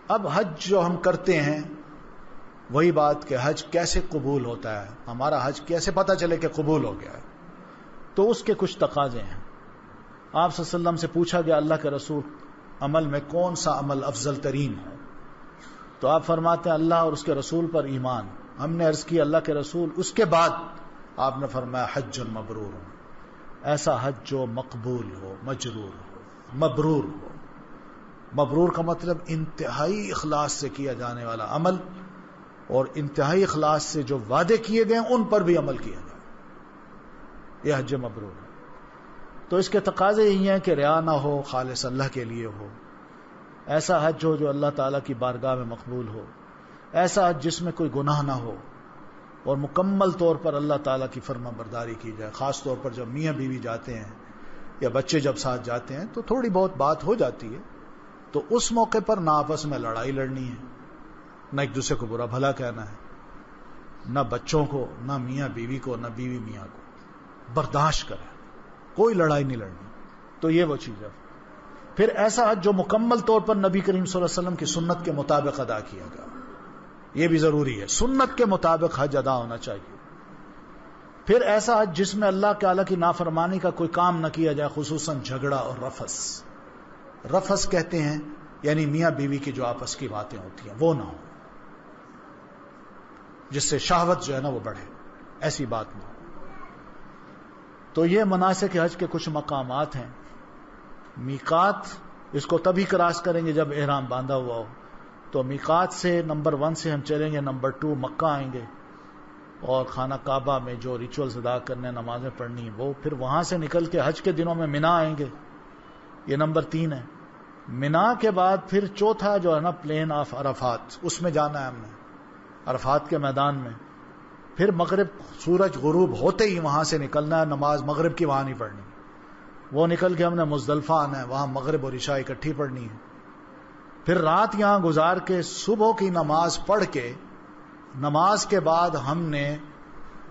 اب حج جو ہم کرتے ہیں وہی بات کہ حج کیسے قبول ہوتا ہے، ہمارا حج کیسے پتہ چلے کہ قبول ہو گیا ہے، تو اس کے کچھ تقاضے ہیں۔ آپ صلی اللہ علیہ وسلم سے پوچھا گیا اللہ کے رسول عمل میں کون سا عمل افضل ترین ہے، تو آپ فرماتے ہیں اللہ اور اس کے رسول پر ایمان۔ ہم نے عرض کی اللہ کے رسول اس کے بعد؟ آپ نے فرمایا حج مبرور، ایسا حج جو مقبول ہو، مجرور ہو، مبرور ہو۔ مبرور کا مطلب انتہائی اخلاص سے کیا جانے والا عمل، اور انتہائی اخلاص سے جو وعدے کیے گئے ان پر بھی عمل کیا جائے، یہ حج مبرور ہے۔ تو اس کے تقاضے یہی ہیں کہ ریا نہ ہو، خالص اللہ کے لیے ہو، ایسا حج ہو جو اللہ تعالیٰ کی بارگاہ میں مقبول ہو، ایسا حج جس میں کوئی گناہ نہ ہو، اور مکمل طور پر اللہ تعالیٰ کی فرما برداری کی جائے۔ خاص طور پر جب میاں بیوی جاتے ہیں یا بچے جب ساتھ جاتے ہیں تو تھوڑی بہت بات ہو جاتی ہے، تو اس موقع پر نہ آپس میں لڑائی لڑنی ہے، نہ ایک دوسرے کو برا بھلا کہنا ہے، نہ بچوں کو، نہ میاں بیوی کو، نہ بیوی میاں کو، برداشت کریں، کوئی لڑائی نہیں لڑنی۔ تو یہ وہ چیز ہے۔ پھر ایسا حج جو مکمل طور پر نبی کریم صلی اللہ علیہ وسلم کی سنت کے مطابق ادا کیا گیا، یہ بھی ضروری ہے، سنت کے مطابق حج ادا ہونا چاہیے۔ پھر ایسا حج جس میں اللہ تعالیٰ کی نافرمانی کا کوئی کام نہ کیا جائے، خصوصاً جھگڑا اور رفث۔ رفث کہتے ہیں یعنی میاں بیوی کی جو آپس کی باتیں ہوتی ہیں وہ نہ ہو، جس سے شہوت جو ہے نا وہ بڑھے، ایسی بات نہ ہو۔ تو یہ مناسک حج کے کچھ مقامات ہیں۔ میقات اس کو تبھی کراس کریں گے جب احرام باندھا ہوا ہو، تو میقات سے نمبر 1 سے ہم چلیں گے، نمبر 2 مکہ آئیں گے، اور خانہ کعبہ میں جو ریچولز ادا کرنے، نمازیں پڑھنی وہ، پھر وہاں سے نکل کے حج کے دنوں میں منا آئیں گے، یہ نمبر 3 ہے۔ منا کے بعد پھر چوتھا جو ہے نا پلین آف عرفات، اس میں جانا ہے ہم نے، عرفات کے میدان میں۔ پھر مغرب سورج غروب ہوتے ہی وہاں سے نکلنا ہے، نماز مغرب کی وہاں نہیں پڑھنی، وہ نکل کے ہم نے مزدلفہ آنا ہے، وہاں مغرب اور عشاء اکٹھی پڑھنی ہے۔ پھر رات یہاں گزار کے صبح کی نماز پڑھ کے، نماز کے بعد ہم نے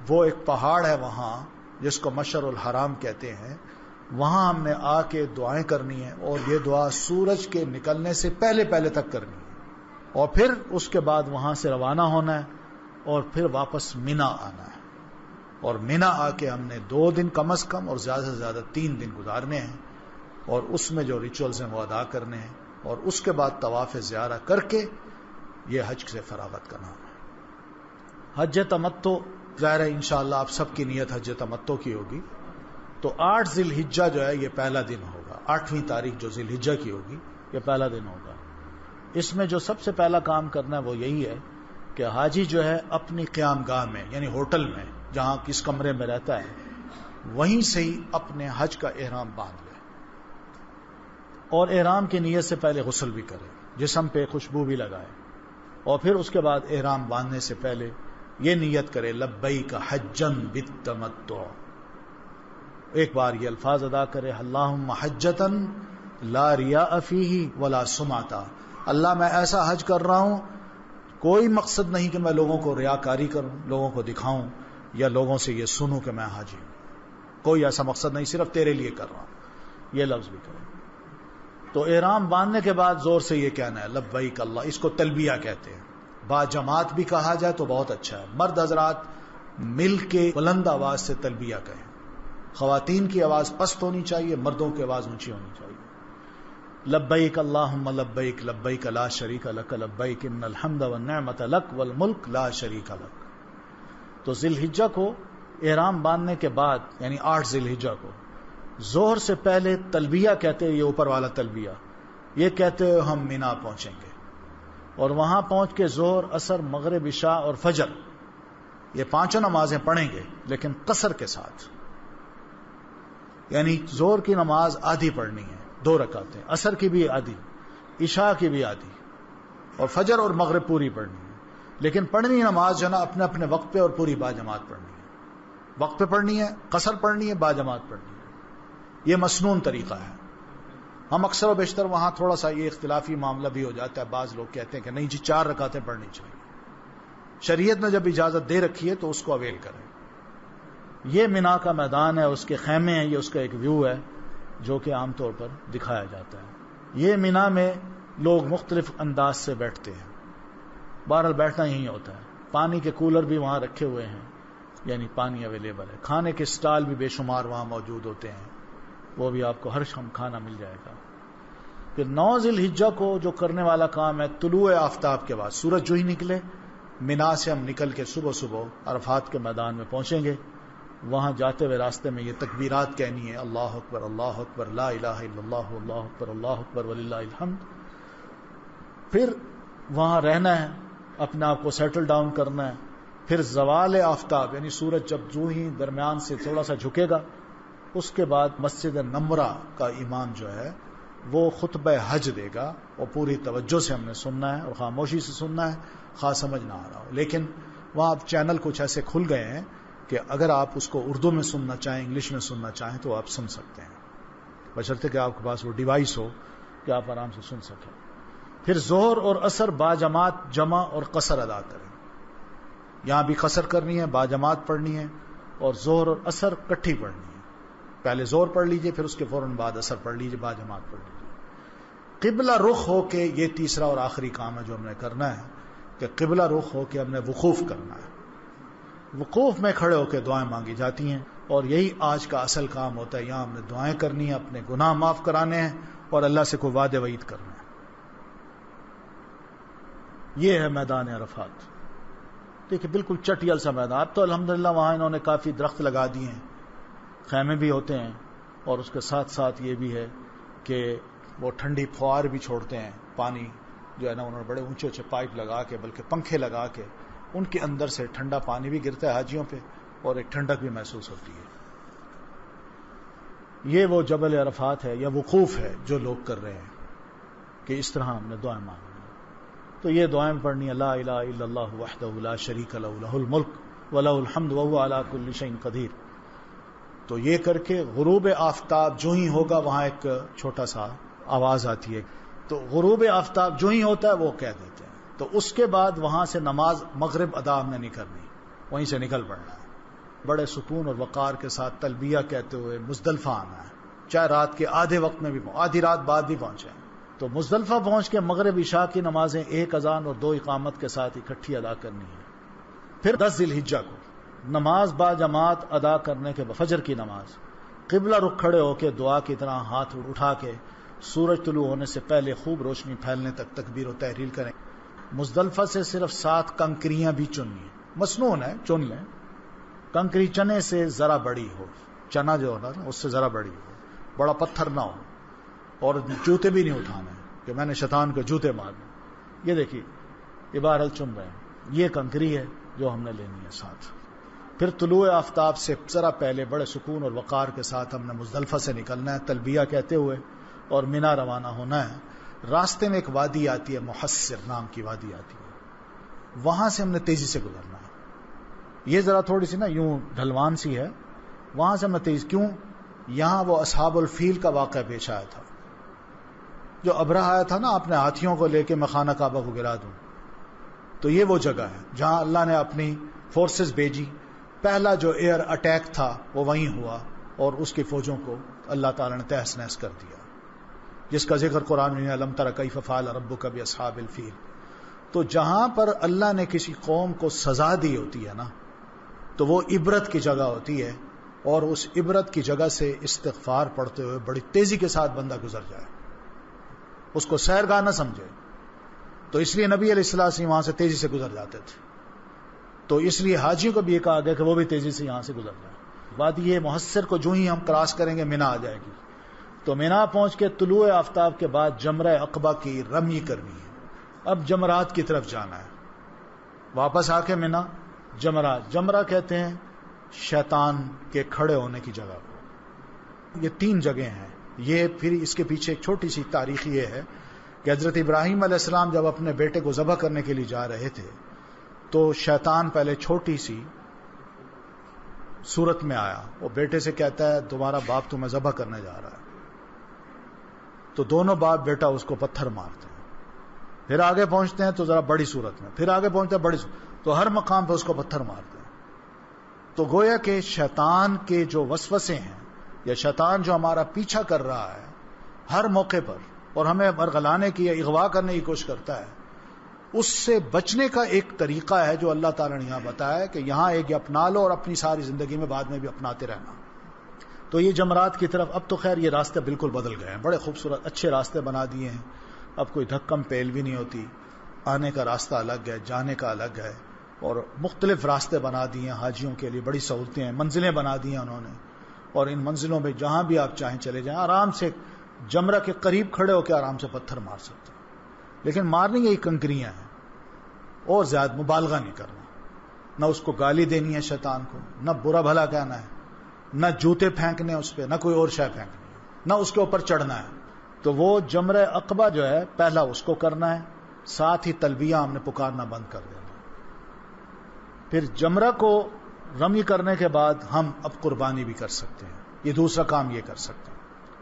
وہ ایک پہاڑ ہے وہاں جس کو مشعر الحرام کہتے ہیں، وہاں ہم نے آ کے دعائیں کرنی ہے، اور یہ دعا سورج کے نکلنے سے پہلے پہلے تک کرنی ہے، اور پھر اس کے بعد وہاں سے روانہ ہونا ہے، اور پھر واپس منا آنا ہے، اور منا آ کے ہم نے 2 دن کم از کم اور زیادہ سے زیادہ 3 دن گزارنے ہیں، اور اس میں جو ریچولز ہیں وہ ادا کرنے ہیں، اور اس کے بعد طواف زیارہ کر کے یہ حج سے فراغت کا نام ہے۔ حج تمتع ظاہر ہے انشاءاللہ آپ سب کی نیت حج تمتع کی ہوگی، تو 8 ذی الحجہ جو ہے یہ پہلا دن ہوگا، 8ویں تاریخ جو ذی الحجہ کی ہوگی یہ پہلا دن ہوگا۔ اس میں جو سب سے پہلا کام کرنا ہے وہ یہی ہے کہ حاجی جو ہے اپنی قیام گاہ میں، یعنی ہوٹل میں جہاں کس کمرے میں رہتا ہے، وہیں سے ہی اپنے حج کا احرام باندھ لے، اور احرام کی نیت سے پہلے غسل بھی کرے، جسم پہ خوشبو بھی لگائے، اور پھر اس کے بعد احرام باندھنے سے پہلے یہ نیت کرے لبیک حجا بالتمتع، ایک بار یہ الفاظ ادا کرے اللہم حجتا لا ریاء فیہ ولا سمعتا، اللہ میں ایسا حج کر رہا ہوں، کوئی مقصد نہیں کہ میں لوگوں کو ریاکاری کروں، لوگوں کو دکھاؤں، یا لوگوں سے یہ سنوں کہ میں حاجی ہوں، کوئی ایسا مقصد نہیں، صرف تیرے لیے کر رہا ہوں، یہ لفظ بھی کریں۔ تو احرام باندھنے کے بعد زور سے یہ کہنا ہے لبیک اللہ، اس کو تلبیہ کہتے ہیں، با جماعت بھی کہا جائے تو بہت اچھا ہے، مرد حضرات مل کے بلند آواز سے تلبیہ کہیں، خواتین کی آواز پست ہونی چاہیے، مردوں کی آواز اونچی ہونی چاہیے۔ لبیک اللہم لبیک لبیک لا شریک لک لبیک ان الحمد والنعمت لک والملک لا شریک لک۔ تو ذی الحجہ کو احرام باندھنے کے بعد یعنی 8 ذی الحجہ کو ظہر سے پہلے تلبیہ کہتے ہیں، یہ اوپر والا تلبیہ، یہ کہتے ہوئے ہم مینا پہنچیں گے، اور وہاں پہنچ کے ظہر، عصر، مغرب، عشاء اور فجر یہ 5 نمازیں پڑھیں گے، لیکن قصر کے ساتھ، یعنی ظہر کی نماز آدھی پڑھنی ہے 2 رکعتیں، عصر کی بھی آدھی، عشاء کی بھی آدھی، اور فجر اور مغرب پوری پڑھنی ہے، لیکن پڑھنی نماز جو ہے نا اپنے اپنے وقت پہ اور پوری با جماعت پڑھنی ہے، وقت پہ پڑھنی ہے، قصر پڑھنی ہے، با جماعت پڑھنی ہے، یہ مسنون طریقہ ہے۔ ہم اکثر و بیشتر وہاں تھوڑا سا یہ اختلافی معاملہ بھی ہو جاتا ہے، بعض لوگ کہتے ہیں کہ نہیں جی 4 رکعتیں پڑھنی چاہیے، شریعت نے جب اجازت دے رکھی ہے تو اس کو اویل کریں۔ یہ منا کا میدان ہے، اس کے خیمے ہیں، یہ اس کا ایک ویو ہے جو کہ عام طور پر دکھایا جاتا ہے۔ یہ منا میں لوگ مختلف انداز سے بیٹھتے ہیں. بہرحال بیٹھنا یہی ہوتا ہے. پانی کے کولر بھی وہاں رکھے ہوئے ہیں، یعنی پانی اویلیبل ہے. کھانے کے سٹال بھی بے شمار وہاں موجود ہوتے ہیں، وہ بھی آپ کو ہر شام کھانا مل جائے گا. پھر 9 ذی الحجہ کو جو کرنے والا کام ہے، طلوع آفتاب کے بعد سورج جو ہی نکلے، منا سے ہم نکل کے صبح صبح عرفات کے میدان میں پہنچیں گے. وہاں جاتے ہوئے راستے میں یہ تکبیرات کہنی ہے، اللہ اکبر اللہ اکبر لا الہ الا اللہ اللہ اکبر اللہ اکبر وللہ الحمد. پھر وہاں رہنا ہے، اپنے آپ کو سیٹل ڈاؤن کرنا ہے. پھر زوال آفتاب یعنی سورج جب جو ہی درمیان سے تھوڑا سا جھکے گا، اس کے بعد مسجد نمرہ کا امام جو ہے وہ خطبہ حج دے گا، اور پوری توجہ سے ہم نے سننا ہے اور خاموشی سے سننا ہے، خاص سمجھ نہ آ رہا ہو. لیکن وہاں اب چینل کچھ ایسے کھل گئے ہیں کہ اگر آپ اس کو اردو میں سننا چاہیں، انگلش میں سننا چاہیں تو آپ سن سکتے ہیں، بشرطے کہ آپ کے پاس وہ ڈیوائس ہو کہ آپ آرام سے سن سکیں. پھر ظہر اور عصر باجماعت جمع اور قصر ادا کریں. یہاں بھی قصر کرنی ہے، باجماعت پڑھنی ہے، اور ظہر اور عصر کٹھی پڑھنی ہے. پہلے ظہر پڑھ لیجئے، پھر اس کے فوراً بعد عصر پڑھ لیجئے، باجماعت پڑھ لیجئے. قبلہ رخ ہو کے، یہ تیسرا اور آخری کام ہے جو ہم نے کرنا ہے، کہ قبلہ رخ ہو کے ہم نے وقوف کرنا ہے. وقوف میں کھڑے ہو کے دعائیں مانگی جاتی ہیں، اور یہی آج کا اصل کام ہوتا ہے. یہاں ہم نے دعائیں کرنی ہیں، اپنے گناہ معاف کرانے ہیں، اور اللہ سے کوئی وعدے وعید کرنا ہے. یہ ہے میدان عرفات. دیکھیں بالکل چٹیل سا میدان. اب تو الحمدللہ وہاں انہوں نے کافی درخت لگا دیے ہیں، خیمے بھی ہوتے ہیں، اور اس کے ساتھ ساتھ یہ بھی ہے کہ وہ ٹھنڈی فوار بھی چھوڑتے ہیں. پانی جو ہے نا، انہوں نے بڑے اونچے اونچے پائپ لگا کے، بلکہ پنکھے لگا کے، ان کے اندر سے ٹھنڈا پانی بھی گرتا ہے حاجیوں پہ، اور ایک ٹھنڈک بھی محسوس ہوتی ہے. یہ وہ جبل عرفات ہے یا وقوف ہے جو لوگ کر رہے ہیں کہ اس طرح ہم نے دعائیں مانگی. تو یہ دعائیں پڑھنی ہے، لا الہ الا اللہ وحدہ لا شریک لہ لہ الملک ولہ الحمد وہو علی کل شیء قدیر. تو یہ کر کے غروب آفتاب جو ہی ہوگا، وہاں ایک چھوٹا سا آواز آتی ہے، تو غروب آفتاب جو ہی ہوتا ہے وہ کہہ دیتے ہیں. تو اس کے بعد وہاں سے نماز مغرب ادا ہم نے نہیں کرنی، وہیں سے نکل پڑنا ہے. بڑے سکون اور وقار کے ساتھ تلبیہ کہتے ہوئے مزدلفہ آنا ہے، چاہے رات کے آدھے وقت میں بھی آدھی رات بعد بھی پہنچے. تو مزدلفہ پہنچ کے مغرب عشاء کی نمازیں 1 اذان اور 2 اقامت کے ساتھ اکٹھی ادا کرنی ہے. پھر 10 ذی الحجہ کو نماز با جماعت ادا کرنے کے بعد فجر کی نماز قبلہ رخ کھڑے ہو کے دعا کی طرح ہاتھ اٹھا کے سورج طلوع ہونے سے پہلے خوب روشنی پھیلنے تک تکبیر و تحلیل کریں. مزدلفہ سے صرف 7 کنکریاں بھی چننی ہیں، مسنون ہے چن لیں. کنکری چنے سے ذرا بڑی ہو، چنا جو ہونا اس سے ذرا بڑی ہو، بڑا پتھر نہ ہو، اور جوتے بھی نہیں اٹھانے کہ میں نے شیطان کو جوتے مارنے. یہ دیکھیے یہ بہرحال چن رہے ہیں، یہ کنکری ہے جو ہم نے لینی ہے ساتھ. پھر طلوع آفتاب سے ذرا پہلے بڑے سکون اور وقار کے ساتھ ہم نے مزدلفہ سے نکلنا ہے تلبیہ کہتے ہوئے، اور مینا روانہ ہونا ہے. راستے میں ایک وادی آتی ہے، محسر نام کی وادی آتی ہے، وہاں سے ہم نے تیزی سے گزرنا ہے. یہ ذرا تھوڑی سی نا یوں ڈھلوان سی ہے، وہاں سے ہم نے تیز کیوں، یہاں وہ اصحاب الفیل کا واقعہ پیش آیا تھا. جو ابرہ آیا تھا نا اپنے ہاتھیوں کو لے کے میں خانہ کعبہ کو گرا دوں، تو یہ وہ جگہ ہے جہاں اللہ نے اپنی فورسز بھیجی. پہلا جو ایئر اٹیک تھا وہ وہیں ہوا، اور اس کی فوجوں کو اللہ تعالی نے تہس نہس کر دیا، جس کا ذکر قرآن میں الم تر کیف فعل ربک باصحاب الفیل. تو جہاں پر اللہ نے کسی قوم کو سزا دی ہوتی ہے نا، تو وہ عبرت کی جگہ ہوتی ہے، اور اس عبرت کی جگہ سے استغفار پڑھتے ہوئے بڑی تیزی کے ساتھ بندہ گزر جائے، اس کو سیرگاہ نہ سمجھے. تو اس لیے نبی علیہ السلام وہاں سے تیزی سے گزر جاتے تھے. تو اس لیے حاجیوں کو بھی یہ کہا گیا کہ وہ بھی تیزی سے یہاں سے گزر جائے. وادی محسر کو جو ہی ہم کراس کریں گے مینا آ جائے گی. تو مینا پہنچ کے طلوع آفتاب کے بعد جمرہ عقبہ کی رمی کرنی ہے. اب جمرات کی طرف جانا ہے، واپس آ کے مینا جمرات. جمرہ کہتے ہیں شیطان کے کھڑے ہونے کی جگہ کو. یہ 3 جگہیں ہیں. یہ پھر اس کے پیچھے ایک چھوٹی سی تاریخ یہ ہے کہ حضرت ابراہیم علیہ السلام جب اپنے بیٹے کو ذبح کرنے کے لیے جا رہے تھے، تو شیطان پہلے چھوٹی سی صورت میں آیا. وہ بیٹے سے کہتا ہے تمہارا باپ تمہیں ذبح کرنے جا رہا ہے. تو دونوں باپ بیٹا اس کو پتھر مارتے ہیں. پھر آگے پہنچتے ہیں تو ذرا بڑی صورت میں، پھر آگے پہنچتے ہیں بڑی صورت، تو ہر مقام پہ اس کو پتھر مارتے ہیں. تو گویا کہ شیطان کے جو وسوسے ہیں، یا شیطان جو ہمارا پیچھا کر رہا ہے، ہر موقع پر اور ہمیں برگلانے کی یا اغوا کرنے کی کوشش کرتا ہے، اس سے بچنے کا ایک طریقہ ہے جو اللہ تعالیٰ نے یہاں بتایا ہے کہ یہاں ایک اپنا لو اور اپنی ساری زندگی میں بعد میں بھی اپناتے رہنا۔ تو یہ جمرات کی طرف اب تو خیر یہ راستے بالکل بدل گئے ہیں، بڑے خوبصورت اچھے راستے بنا دیے ہیں، اب کوئی دھکم پیل بھی نہیں ہوتی، آنے کا راستہ الگ ہے، جانے کا الگ ہے، اور مختلف راستے بنا دیے ہیں حاجیوں کے لیے، بڑی سہولتیں ہیں، منزلیں بنا دی ہیں انہوں نے، اور ان منزلوں میں جہاں بھی آپ چاہیں چلے جائیں، آرام سے جمرہ کے قریب کھڑے ہو کے آرام سے پتھر مار سکتے ہیں، لیکن مارنی یہی کنکریاں ہیں، اور زیادہ مبالغہ نہیں کرنا، نہ اس کو گالی دینی ہے شیطان کو، نہ برا بھلا کہنا ہے، نہ جوتے پھینکنے اس پہ، نہ کوئی اور شے پھینکنی ہے، نہ اس کے اوپر چڑھنا ہے۔ تو وہ جمرہ عقبہ جو ہے پہلا اس کو کرنا ہے، ساتھ ہی تلبیہ ہم نے پکارنا بند کر دینا۔ پھر جمرہ کو رمی کرنے کے بعد ہم اب قربانی بھی کر سکتے ہیں، یہ دوسرا کام یہ کر سکتے ہیں۔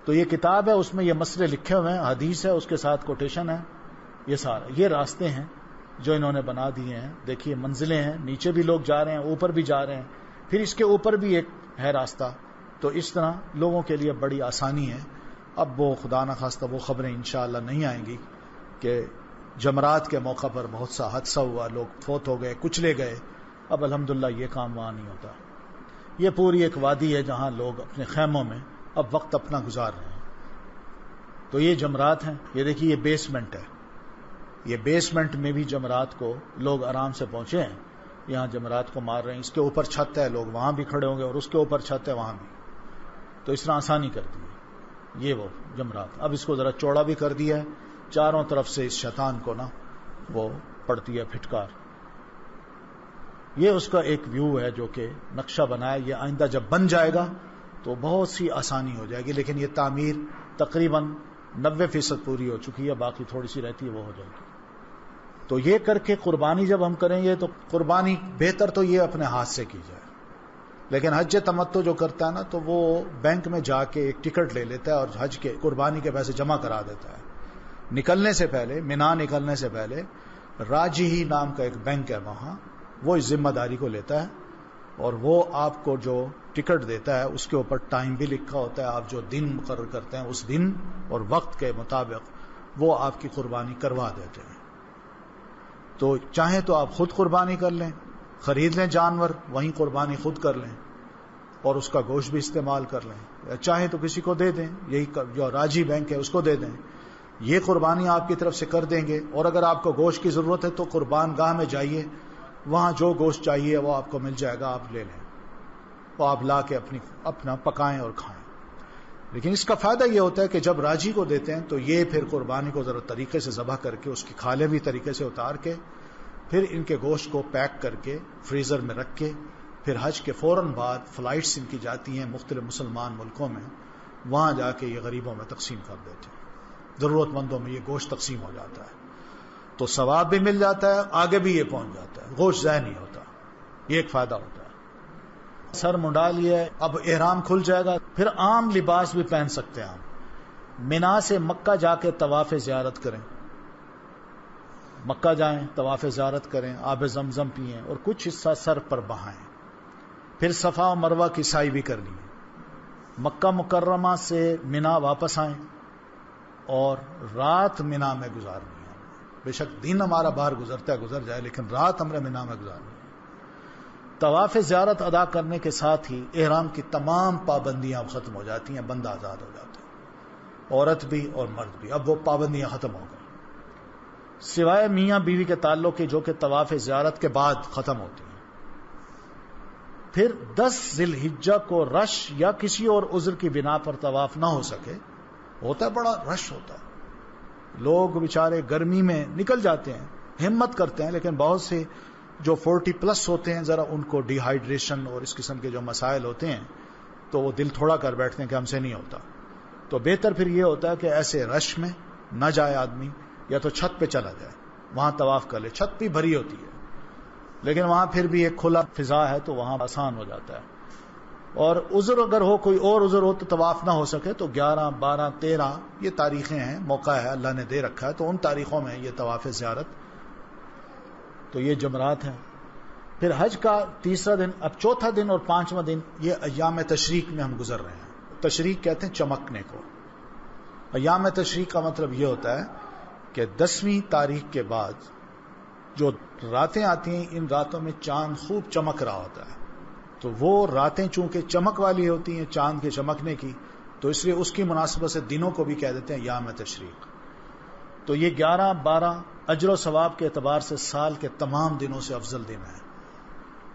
تو یہ کتاب ہے، اس میں یہ مسئلے لکھے ہوئے ہیں، حدیث ہے، اس کے ساتھ کوٹیشن ہے، یہ سارا یہ راستے ہیں جو انہوں نے بنا دیے ہیں۔ دیکھیے منزلیں ہیں، نیچے بھی لوگ جا رہے ہیں، اوپر بھی جا رہے ہیں، پھر اس کے اوپر بھی ایک ہے راستہ، تو اس طرح لوگوں کے لیے بڑی آسانی ہے۔ اب وہ خدا نخواستہ وہ خبریں انشاءاللہ نہیں آئیں گی کہ جمرات کے موقع پر بہت سا حادثہ ہوا، لوگ فوت ہو گئے، کچلے گئے۔ اب الحمدللہ یہ کام وہاں نہیں ہوتا۔ یہ پوری ایک وادی ہے جہاں لوگ اپنے خیموں میں اب وقت اپنا گزار رہے ہیں۔ تو یہ جمرات ہیں، یہ دیکھیے یہ بیسمنٹ ہے، یہ بیسمنٹ میں بھی جمرات کو لوگ آرام سے پہنچے ہیں، یہاں جمرات کو مار رہے ہیں۔ اس کے اوپر چھت ہے، لوگ وہاں بھی کھڑے ہوں گے، اور اس کے اوپر چھت ہے وہاں بھی، تو اس طرح آسانی کر دی ہے۔ یہ وہ جمرات، اب اس کو ذرا چوڑا بھی کر دیا ہے، چاروں طرف سے اس شیطان کو نا وہ پڑتی ہے پھٹکار۔ یہ اس کا ایک ویو ہے جو کہ نقشہ بنایا، یہ آئندہ جب بن جائے گا تو بہت سی آسانی ہو جائے گی، لیکن یہ تعمیر تقریباً 90% پوری ہو چکی ہے، باقی تھوڑی سی رہتی ہے، وہ ہو جائے گی۔ تو یہ کر کے قربانی جب ہم کریں گے تو قربانی بہتر تو یہ اپنے ہاتھ سے کی جائے، لیکن حج تمتع جو کرتا ہے نا تو وہ بینک میں جا کے ایک ٹکٹ لے لیتا ہے اور حج کے قربانی کے پیسے جمع کرا دیتا ہے۔ نکلنے سے پہلے، مینا نکلنے سے پہلے راجی ہی نام کا ایک بینک ہے وہاں، وہ اس ذمہ داری کو لیتا ہے، اور وہ آپ کو جو ٹکٹ دیتا ہے اس کے اوپر ٹائم بھی لکھا ہوتا ہے، آپ جو دن مقرر کرتے ہیں اس دن اور وقت کے مطابق وہ آپ کی قربانی کروا دیتے ہیں۔ تو چاہیں تو آپ خود قربانی کر لیں، خرید لیں جانور، وہیں قربانی خود کر لیں اور اس کا گوشت بھی استعمال کر لیں، یا چاہیں تو کسی کو دے دیں، یہی جو راجی بینک ہے اس کو دے دیں، یہ قربانی آپ کی طرف سے کر دیں گے۔ اور اگر آپ کو گوشت کی ضرورت ہے تو قربان گاہ میں جائیے، وہاں جو گوشت چاہیے وہ آپ کو مل جائے گا، آپ لے لیں، وہ آپ لا کے اپنا پکائیں اور کھائیں۔ لیکن اس کا فائدہ یہ ہوتا ہے کہ جب راجی کو دیتے ہیں تو یہ پھر قربانی کو ذرا طریقے سے ذبح کر کے، اس کی کھالیں بھی طریقے سے اتار کے، پھر ان کے گوشت کو پیک کر کے فریزر میں رکھ کے، پھر حج کے فوراً بعد فلائٹس ان کی جاتی ہیں مختلف مسلمان ملکوں میں، وہاں جا کے یہ غریبوں میں تقسیم کر دیتے ہیں، ضرورت مندوں میں یہ گوشت تقسیم ہو جاتا ہے، تو ثواب بھی مل جاتا ہے، آگے بھی یہ پہنچ جاتا ہے، گوشت ضائع نہیں ہوتا، یہ ایک فائدہ ہوتا ہے۔ سر منڈا لیا ہے، اب احرام کھل جائے گا، پھر عام لباس بھی پہن سکتے ہیں ہم۔ مینا سے مکہ جا کے طواف زیارت کریں، مکہ جائیں، طواف زیارت کریں، آب زمزم پئیں اور کچھ حصہ سر پر بہائیں، پھر صفا و مروہ کی سعی بھی کرنی ہے، مکہ مکرمہ سے مینا واپس آئیں اور رات مینا میں گزارنی ہے۔ بے شک دن ہمارا باہر گزرتا ہے، گزر جائے، لیکن رات ہم نے مینا میں گزارنی ہے۔ طواف زیارت ادا کرنے کے ساتھ ہی احرام کی تمام پابندیاں ختم ہو جاتی ہیں، بندہ آزاد ہو جاتا ہے، عورت بھی اور مرد بھی، اب وہ پابندیاں ختم ہو گئی، سوائے میاں بیوی کے تعلق کی جو کہ طواف زیارت کے بعد ختم ہوتی ہیں۔ پھر 10 ذی الحجہ کو رش یا کسی اور عذر کی بنا پر طواف نہ ہو سکے، ہوتا ہے بڑا رش ہوتا ہے، لوگ بیچارے گرمی میں نکل جاتے ہیں، ہمت کرتے ہیں، لیکن بہت سے جو 40+ ہوتے ہیں ذرا ان کو ڈی ہائیڈریشن اور اس قسم کے جو مسائل ہوتے ہیں تو وہ دل تھوڑا کر بیٹھتے ہیں کہ ہم سے نہیں ہوتا، تو بہتر پھر یہ ہوتا ہے کہ ایسے رش میں نہ جائے آدمی، یا تو چھت پہ چلا جائے، وہاں طواف کر لے، چھت بھی بھری ہوتی ہے لیکن وہاں پھر بھی ایک کھلا فضا ہے تو وہاں آسان ہو جاتا ہے۔ اور عذر اگر ہو، کوئی اور عذر ہو تو طواف نہ ہو سکے تو 11، 12، 13 یہ تاریخیں ہیں، موقع ہے اللہ نے دے رکھا ہے، تو ان تاریخوں میں یہ طواف زیارت، تو یہ جمرات ہیں۔ پھر حج کا تیسرا دن، اب چوتھا دن اور پانچواں دن یہ ایام تشریق میں ہم گزر رہے ہیں۔ تشریق کہتے ہیں چمکنے کو، ایام تشریق کا مطلب یہ ہوتا ہے کہ 10ویں تاریخ کے بعد جو راتیں آتی ہیں، ان راتوں میں چاند خوب چمک رہا ہوتا ہے، تو وہ راتیں چونکہ چمک والی ہوتی ہیں چاند کے چمکنے کی، تو اس لیے اس کی مناسبت سے دنوں کو بھی کہہ دیتے ہیں ایام تشریق. تو یہ 11 12 اجر و ثواب کے اعتبار سے سال کے تمام دنوں سے افضل دن ہے.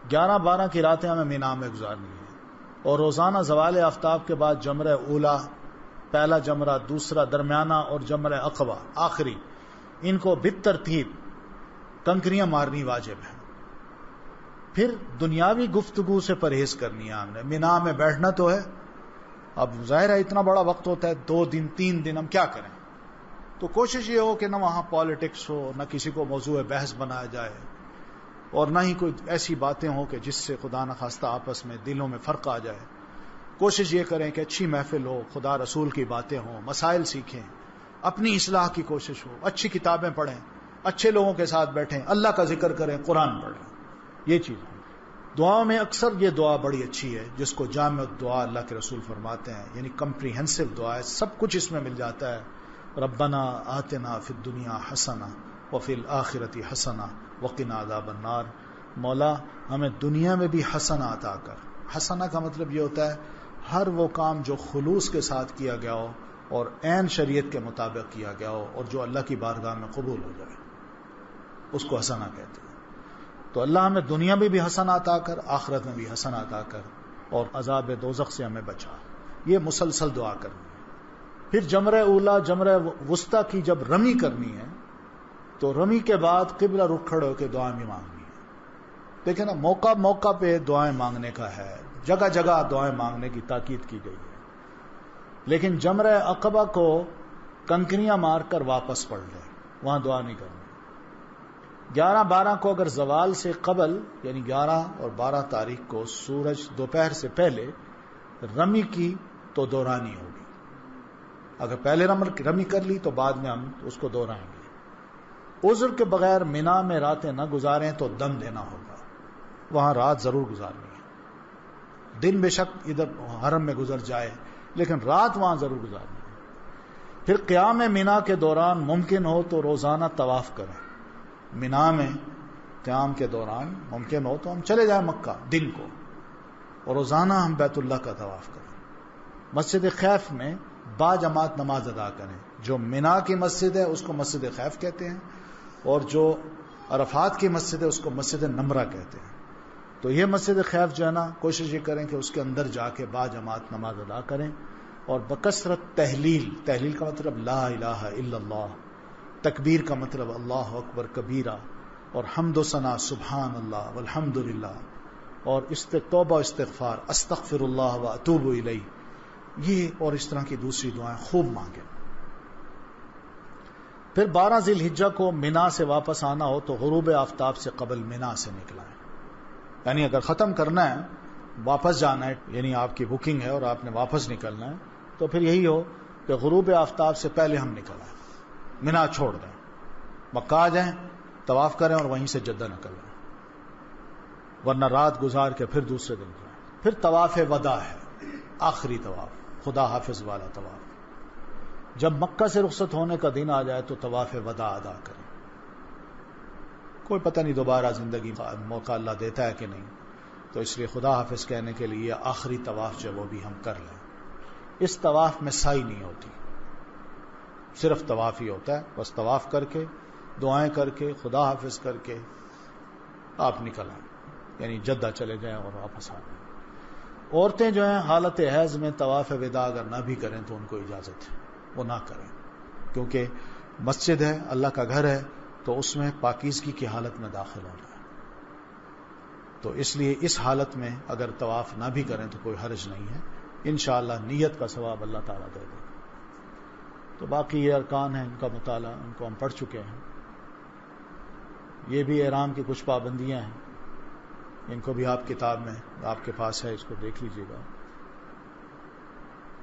11 12 کی راتیں ہمیں مینا میں گزارنی ہیں، اور روزانہ زوال آفتاب کے بعد جمرہ اولا، پہلا جمرہ، دوسرا، درمیانہ اور جمرہ عقبہ آخری، ان کو بالترتیب کنکریاں مارنی واجب ہے. پھر دنیاوی گفتگو سے پرہیز کرنی ہے. ہم نے مینا میں بیٹھنا تو ہے، اب ظاہر ہے اتنا بڑا وقت ہوتا ہے، 2 دن 3 دن ہم کیا کریں؟ تو کوشش یہ ہو کہ نہ وہاں پالیٹکس ہو، نہ کسی کو موضوع بحث بنایا جائے، اور نہ ہی کوئی ایسی باتیں ہوں کہ جس سے خدا نخواستہ آپس میں دلوں میں فرق آ جائے. کوشش یہ کریں کہ اچھی محفل ہو، خدا رسول کی باتیں ہوں، مسائل سیکھیں، اپنی اصلاح کی کوشش ہو، اچھی کتابیں پڑھیں، اچھے لوگوں کے ساتھ بیٹھیں، اللہ کا ذکر کریں، قرآن پڑھیں. یہ چیز ہے. دعا میں اکثر یہ دعا بڑی اچھی ہے جس کو جامع دعا اللہ کے رسول فرماتے ہیں، یعنی کمپریہنسو دعا ہے، سب کچھ اس میں مل جاتا ہے. ربنا آتنا فی الدنیا حسنہ وفی الآخرۃ حسنہ وقنا عذاب النار. مولا ہمیں دنیا میں بھی حسنہ عطا کر. حسنہ کا مطلب یہ ہوتا ہے ہر وہ کام جو خلوص کے ساتھ کیا گیا ہو اور عین شریعت کے مطابق کیا گیا ہو اور جو اللہ کی بارگاہ میں قبول ہو جائے، اس کو حسنہ کہتے ہیں. تو اللہ ہمیں دنیا میں بھی حسنہ عطا کر، آخرت میں بھی حسنہ عطا کر، اور عذاب دوزخ سے ہمیں بچا. یہ مسلسل دعا کرنی ہے. پھر جمرہ اولا، جمرہ وسطیٰ کی جب رمی کرنی ہے تو رمی کے بعد قبلہ رخ کھڑے ہو کے دعائیں بھی مانگنی ہے. دیکھیں نا، موقع موقع پہ دعائیں مانگنے کا ہے، جگہ جگہ دعائیں مانگنے کی تاکید کی گئی ہے. لیکن جمرہ عقبہ کو کنکریاں مار کر واپس پڑھ لیں، وہاں دعا نہیں کرنی. 11 12 کو اگر زوال سے قبل، یعنی 11 اور 12 تاریخ کو سورج دوپہر سے پہلے رمی کی تو دورانی ہوگی. اگر پہلے رمی کر لی تو بعد میں ہم اس کو دہرائیں گے. عذر کے بغیر مینا میں راتیں نہ گزاریں تو دم دینا ہوگا، وہاں رات ضرور گزارنی ہے. دن بے شک ادھر حرم میں گزر جائے لیکن رات وہاں ضرور گزارنی ہے. پھر قیام مینا کے دوران ممکن ہو تو روزانہ طواف کریں. مینا میں قیام کے دوران ممکن ہو تو ہم چلے جائیں مکہ دن کو، اور روزانہ ہم بیت اللہ کا طواف کریں. مسجد خیف میں با جماعت نماز ادا کریں. جو مینا کی مسجد ہے اس کو مسجد خیف کہتے ہیں، اور جو عرفات کی مسجد ہے اس کو مسجد نمرہ کہتے ہیں. تو یہ مسجد خیف جو ہے نا، کوشش یہ کریں کہ اس کے اندر جا کے با جماعت نماز ادا کریں، اور بکثرت تحلیل کا مطلب لا الہ الا اللہ، تکبیر کا مطلب اللہ اکبر کبیرہ، اور حمد و ثنا سبحان اللہ والحمد للہ، اور توبہ استغفار استغفر اللہ و اتوب الیہ، یہ اور اس طرح کی دوسری دعائیں خوب مانگیں. پھر 12 ذی الحجہ کو مینا سے واپس آنا ہو تو غروب آفتاب سے قبل مینا سے نکلائیں. یعنی اگر ختم کرنا ہے، واپس جانا ہے، یعنی آپ کی بکنگ ہے اور آپ نے واپس نکلنا ہے، تو پھر یہی ہو کہ غروب آفتاب سے پہلے ہم نکل آئیں، مینا چھوڑ دیں، مکہ آ جائیں، طواف کریں اور وہیں سے جدہ نکل جائیں، ورنہ رات گزار کے پھر دوسرے دن جائیں. پھر طواف وداع ہے، آخری طواف، خدا حافظ والا طواف. جب مکہ سے رخصت ہونے کا دن آ جائے تو طواف وداع ادا کریں. کوئی پتہ نہیں دوبارہ زندگی کا موقع اللہ دیتا ہے کہ نہیں، تو اس لیے خدا حافظ کہنے کے لیے آخری طواف جو وہ بھی ہم کر لیں. اس طواف میں سعی نہیں ہوتی، صرف طواف ہی ہوتا ہے. بس طواف کر کے دعائیں کر کے خدا حافظ کر کے آپ نکل آئیں، یعنی جدہ چلے جائیں اور واپس آ جائیں. عورتیں جو ہیں حالت حیض میں طواف وداع اگر نہ بھی کریں تو ان کو اجازت ہے وہ نہ کریں، کیونکہ مسجد ہے، اللہ کا گھر ہے، تو اس میں پاکیزگی کی حالت میں داخل ہونا ہے. تو اس لیے اس حالت میں اگر طواف نہ بھی کریں تو کوئی حرج نہیں ہے، انشاءاللہ نیت کا ثواب اللہ تعالیٰ دے دے. تو باقی یہ ارکان ہیں، ان کا مطالعہ ان کو ہم پڑھ چکے ہیں. یہ بھی احرام کی کچھ پابندیاں ہیں، ان کو بھی آپ کتاب میں آپ کے پاس ہے، اس کو دیکھ لیجئے گا.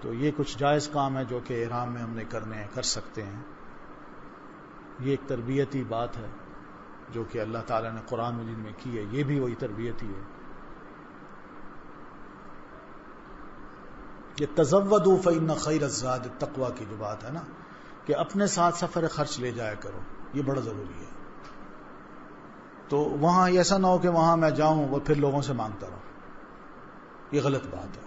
تو یہ کچھ جائز کام ہے جو کہ احرام میں ہم نے کرنے ہیں، کر سکتے ہیں. یہ ایک تربیتی بات ہے جو کہ اللہ تعالیٰ نے قرآن مجید میں کی ہے، یہ بھی وہی تربیت ہی ہے. یہ تزودوا فإن خیر الزاد التقوی کی جو بات ہے نا کہ اپنے ساتھ سفر خرچ لے جایا کرو، یہ بڑا ضروری ہے. تو وہاں ایسا نہ ہو کہ وہاں میں جاؤں اور پھر لوگوں سے مانگتا رہوں، یہ غلط بات ہے.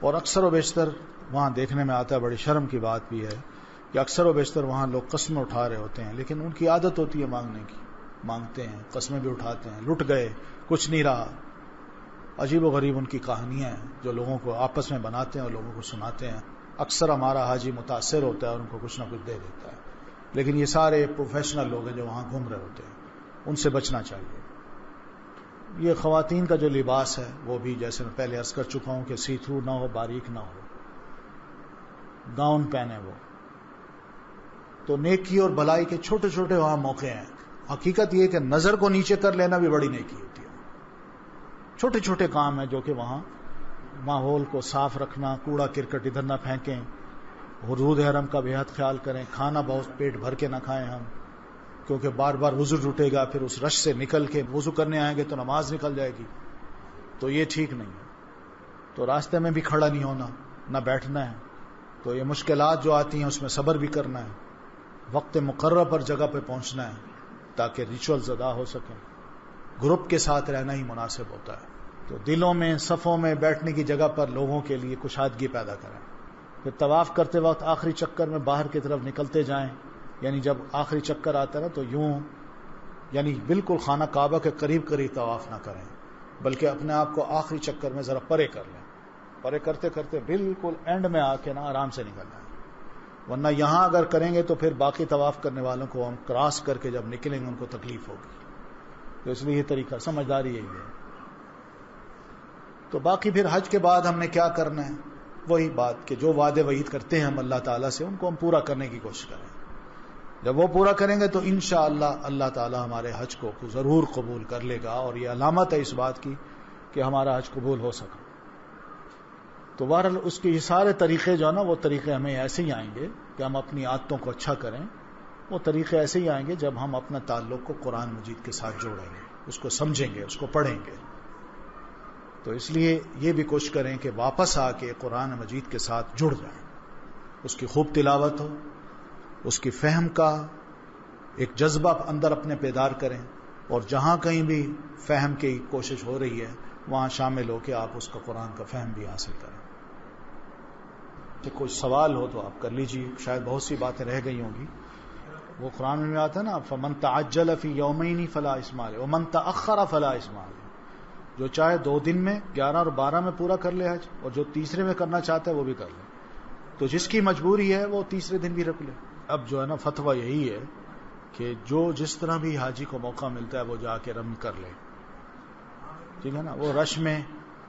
اور اکثر و بیشتر وہاں دیکھنے میں آتا ہے، بڑی شرم کی بات بھی ہے کہ اکثر و بیشتر وہاں لوگ قسمیں اٹھا رہے ہوتے ہیں، لیکن ان کی عادت ہوتی ہے مانگنے کی، مانگتے ہیں، قسمیں بھی اٹھاتے ہیں، لٹ گئے، کچھ نہیں رہا. عجیب و غریب ان کی کہانیاں ہیں جو لوگوں کو آپس میں بناتے ہیں اور لوگوں کو سناتے ہیں. اکثر ہمارا حاجی متاثر ہوتا ہے اور ان کو کچھ نہ کچھ دے دیتا ہے، لیکن یہ سارے پروفیشنل لوگ ہیں جو وہاں گھوم رہے ہوتے ہیں، ان سے بچنا چاہیے. یہ خواتین کا جو لباس ہے وہ بھی جیسے میں پہلے عرض کر چکا ہوں کہ سی تھرو نہ ہو، باریک نہ ہو، گاؤن پہنے وہ. تو نیکی اور بھلائی کے چھوٹے چھوٹے وہاں موقع ہیں. حقیقت یہ کہ نظر کو نیچے کر لینا بھی بڑی نیکی ہوتی ہے. چھوٹے چھوٹے کام ہیں جو کہ وہاں ماحول کو صاف رکھنا، کوڑا کرکٹ ادھر نہ پھینکیں، حدود حرم کا بے حد خیال کریں، کھانا بہت پیٹ بھر کے نہ کھائیں ہم، کیونکہ بار بار وضو ٹوٹے گا، پھر اس رش سے نکل کے وضو کرنے آئیں گے تو نماز نکل جائے گی، تو یہ ٹھیک نہیں ہے. تو راستے میں بھی کھڑا نہیں ہونا، نہ بیٹھنا ہے. تو یہ مشکلات جو آتی ہیں اس میں صبر بھی کرنا ہے، وقت مقررہ پر جگہ پہ پہنچنا ہے تاکہ ریچولز ادا ہو سکیں. گروپ کے ساتھ رہنا ہی مناسب ہوتا ہے. تو دلوں میں، صفوں میں، بیٹھنے کی جگہ پر لوگوں کے لیے کشادگی پیدا کریں. پھر طواف کرتے وقت آخری چکر میں باہر کی طرف نکلتے جائیں، یعنی جب آخری چکر آتا ہے نا تو یوں یعنی بالکل خانہ کعبہ کے قریب قریب طواف نہ کریں، بلکہ اپنے آپ کو آخری چکر میں ذرا پرے کر لیں. پرے کرتے کرتے بالکل اینڈ میں آ کے نا آرام سے نکل جائیں، ورنہ یہاں اگر کریں گے تو پھر باقی طواف کرنے والوں کو ہم کراس کر کے جب نکلیں گے ان کو تکلیف ہوگی. تو اس لیے یہ طریقہ سمجھداری یہی ہے. تو باقی پھر حج کے بعد ہم نے کیا کرنا ہے، وہی بات کہ جو وعدے وعید کرتے ہیں ہم اللہ تعالیٰ سے ان کو ہم پورا کرنے کی کوشش کریں. جب وہ پورا کریں گے تو انشاءاللہ اللہ تعالیٰ ہمارے حج کو ضرور قبول کر لے گا، اور یہ علامت ہے اس بات کی کہ ہمارا حج قبول ہو سکا. تو بہرحال اس کے یہ سارے طریقے جو ہے نا وہ طریقے ہمیں ایسے ہی آئیں گے کہ ہم اپنی عادتوں کو اچھا کریں. وہ طریقے ایسے ہی آئیں گے جب ہم اپنا تعلق کو قرآن مجید کے ساتھ جوڑیں گے، اس کو سمجھیں گے، اس کو پڑھیں گے. تو اس لیے یہ بھی کوشش کریں کہ واپس آ کے قرآن مجید کے ساتھ جڑ جائیں، اس کی خوب تلاوت ہو، اس کی فہم کا ایک جذبہ اندر اپنے بیدار کریں، اور جہاں کہیں بھی فہم کی کوشش ہو رہی ہے وہاں شامل ہو کے آپ اس کا قرآن کا فہم بھی حاصل کریں. کہ کوئی سوال ہو تو آپ کر لیجیے، شاید بہت سی باتیں رہ گئی ہوں گی. وہ قرآن میں آتا ہے نا فمن تعجل فی یومین فلا اثم علیہ ومن تأخر فلا اثم علیہ. جو چاہے 2 دن میں 11 اور 12 میں پورا کر لے حج، اور جو تیسرے میں کرنا چاہتا ہے وہ بھی کر لے. تو جس کی مجبوری ہے وہ تیسرے دن بھی رکھ لے. اب جو ہے نا فتویٰ یہی ہے کہ جو جس طرح بھی حاجی کو موقع ملتا ہے وہ جا کے رمی کر لے، ٹھیک ہے نا. وہ رش میں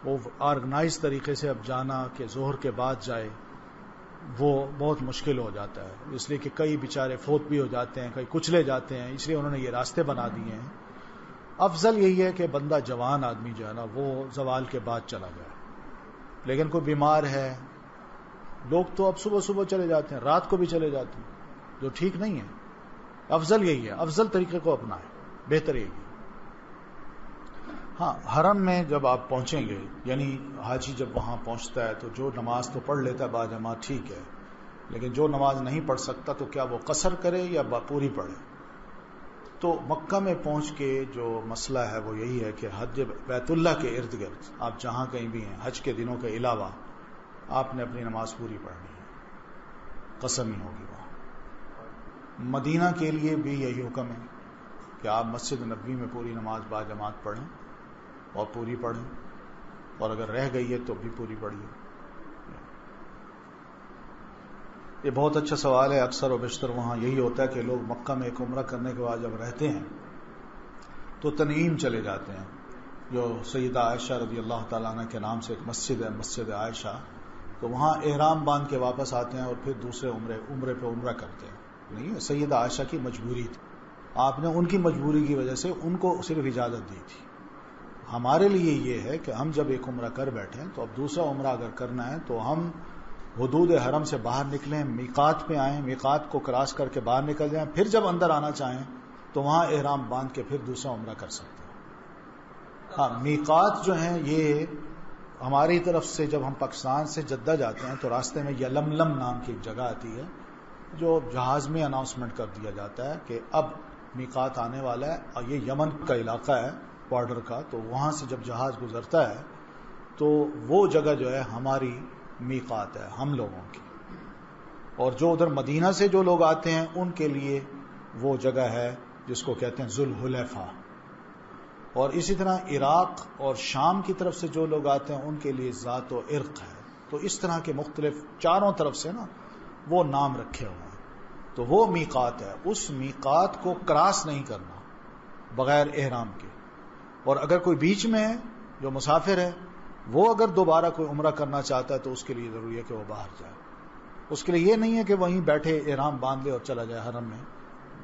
وہ آرگنائز طریقے سے اب جانا کہ ظہر کے بعد جائے وہ بہت مشکل ہو جاتا ہے، اس لیے کہ کئی بیچارے فوت بھی ہو جاتے ہیں، کئی کچلے جاتے ہیں، اس لیے انہوں نے یہ راستے بنا دیے ہیں. افضل یہی ہے کہ بندہ جوان آدمی جو ہے نا وہ زوال کے بعد چلا جائے. لیکن کوئی بیمار ہے، لوگ تو اب صبح صبح چلے جاتے ہیں، رات کو بھی چلے جاتے ہیں، جو ٹھیک نہیں ہے. افضل یہی ہے، افضل طریقے کو اپنائیں، بہتر یہی ہے. ہاں حرم میں جب آپ پہنچیں گے، یعنی حاجی جب وہاں پہنچتا ہے تو جو نماز تو پڑھ لیتا ہے باجماعت ٹھیک ہے، لیکن جو نماز نہیں پڑھ سکتا تو کیا وہ قصر کرے یا پوری پڑھے. تو مکہ میں پہنچ کے جو مسئلہ ہے وہ یہی ہے کہ حج بیت اللہ کے ارد گرد آپ جہاں کہیں بھی ہیں حج کے دنوں کے علاوہ آپ نے اپنی نماز پوری پڑھنی ہے، قسم ہی ہوگی وہاں. مدینہ کے لیے بھی یہی حکم ہے کہ آپ مسجد نبوی میں پوری نماز باجماعت پڑھیں اور پوری پڑھیں، اور اگر رہ گئی ہے تو بھی پوری پڑھیے. یہ بہت اچھا سوال ہے. اکثر و بیشتر وہاں یہی ہوتا ہے کہ لوگ مکہ میں ایک عمرہ کرنے کے بعد جب رہتے ہیں تو تنعیم چلے جاتے ہیں، جو سیدہ عائشہ رضی اللہ تعالیٰ عنہ کے نام سے ایک مسجد ہے، مسجد عائشہ. تو وہاں احرام باندھ کے واپس آتے ہیں اور پھر دوسرے عمرے پہ عمرہ کرتے ہیں. نہیں، سیدہ عائشہ کی مجبوری تھی، آپ نے ان کی مجبوری کی وجہ سے ان کو صرف اجازت دی تھی. ہمارے لیے یہ ہے کہ ہم جب ایک عمرہ کر بیٹھیں تو اب دوسرا عمرہ اگر کرنا ہے تو ہم حدود حرم سے باہر نکلیں، میقات پہ آئیں، میقات کو کراس کر کے باہر نکل جائیں، پھر جب اندر آنا چاہیں تو وہاں احرام باندھ کے پھر دوسرا عمرہ کر سکتے ہیں. ہاں میقات جو ہیں یہ ہماری طرف سے جب ہم پاکستان سے جدہ جاتے ہیں تو راستے میں یلملم نام کی ایک جگہ آتی ہے جو جہاز میں اناؤنسمنٹ کر دیا جاتا ہے کہ اب میقات آنے والا ہے، اور یہ یمن کا علاقہ ہے بارڈر کا، تو وہاں سے جب جہاز گزرتا ہے تو وہ جگہ جو ہے ہماری میقات ہے ہم لوگوں کی، اور جو ادھر مدینہ سے جو لوگ آتے ہیں ان کے لیے وہ جگہ ہے جس کو کہتے ہیں ذوالحلیفہ، اور اسی طرح عراق اور شام کی طرف سے جو لوگ آتے ہیں ان کے لیے ذات و عرق ہے. تو اس طرح کے مختلف چاروں طرف سے نا وہ نام رکھے ہوئے ہیں، تو وہ میقات ہے. اس میقات کو کراس نہیں کرنا بغیر احرام کے. اور اگر کوئی بیچ میں ہے جو مسافر ہے، وہ اگر دوبارہ کوئی عمرہ کرنا چاہتا ہے تو اس کے لیے ضروری ہے کہ وہ باہر جائے. اس کے لیے یہ نہیں ہے کہ وہیں بیٹھے احرام باندھ لے اور چلا جائے حرم میں،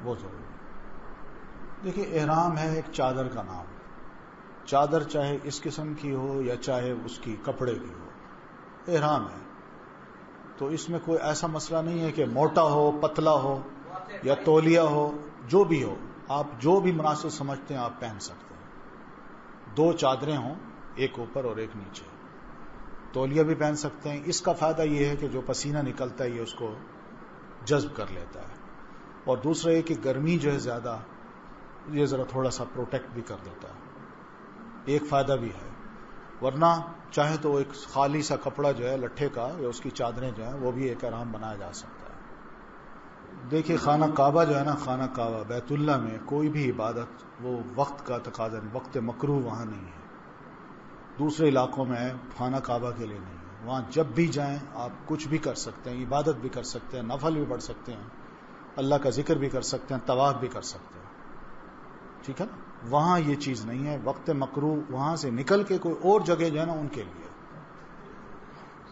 وہ ضروری ہے. دیکھیے احرام ہے ایک چادر کا نام. چادر چاہے اس قسم کی ہو یا چاہے اس کی کپڑے کی ہو، احرام ہے. تو اس میں کوئی ایسا مسئلہ نہیں ہے کہ موٹا ہو، پتلا ہو یا تولیہ ہو، جو بھی ہو، آپ جو بھی مناسب سمجھتے ہیں آپ پہن سکتے ہیں. 2 چادریں ہوں، ایک اوپر اور ایک نیچے. تولیہ بھی پہن سکتے ہیں. اس کا فائدہ یہ ہے کہ جو پسینہ نکلتا ہے یہ اس کو جذب کر لیتا ہے، اور دوسرا یہ کہ گرمی جو ہے زیادہ، یہ ذرا تھوڑا سا پروٹیکٹ بھی کر دیتا ہے. ایک فائدہ بھی ہے. ورنہ چاہے تو ایک خالی سا کپڑا جو ہے لٹھے کا یا اس کی چادریں جو ہیں وہ بھی ایک احرام بنایا جا سکتا ہے. دیکھیے خانہ کعبہ جو ہے نا، خانہ کعبہ بیت اللہ میں کوئی بھی عبادت وہ وقت کا تقاضا نہیں، وقت مکروہ وہاں نہیں ہے. دوسرے علاقوں میں ہے، خانہ کعبہ کے لیے نہیں ہے. وہاں جب بھی جائیں آپ کچھ بھی کر سکتے ہیں، عبادت بھی کر سکتے ہیں، نفل بھی پڑھ سکتے ہیں، اللہ کا ذکر بھی کر سکتے ہیں، طواف بھی کر سکتے ہیں. ٹھیک ہے نا. وہاں یہ چیز نہیں ہے. وقت مکروہ وہاں سے نکل کے کوئی اور جگہ جو ہے نا ان کے لیے.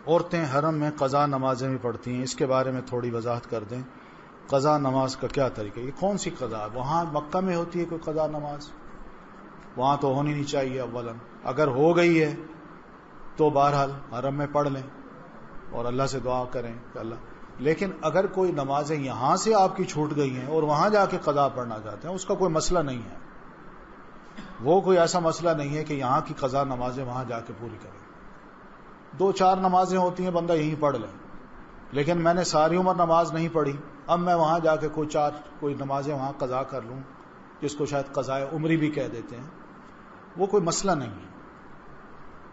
عورتیں حرم میں قضا نمازیں بھی پڑھتی ہیں. اس کے بارے میں تھوڑی وضاحت کر دیں. قضا نماز کا کیا طریقہ ہے؟ یہ کون سی قضا ہے؟ وہاں مکہ میں ہوتی ہے کوئی قضا نماز؟ وہاں تو ہونی نہیں چاہیے. اولا اگر ہو گئی ہے تو بہرحال حرم میں پڑھ لیں اور اللہ سے دعا کریں کہ اللہ. لیکن اگر کوئی نمازیں یہاں سے آپ کی چھوٹ گئی ہیں اور وہاں جا کے قضا پڑھنا چاہتے ہیں، اس کا کوئی مسئلہ نہیں ہے. وہ کوئی ایسا مسئلہ نہیں ہے کہ یہاں کی قضا نمازیں وہاں جا کے پوری کریں. 2-4 نمازیں ہوتی ہیں بندہ یہیں پڑھ لے. لیکن میں نے ساری عمر نماز نہیں پڑھی، اب میں وہاں جا کے کوئی نمازیں وہاں قضا کر لوں، جس کو شاید قضائے عمری بھی کہہ دیتے ہیں، وہ کوئی مسئلہ نہیں ہے.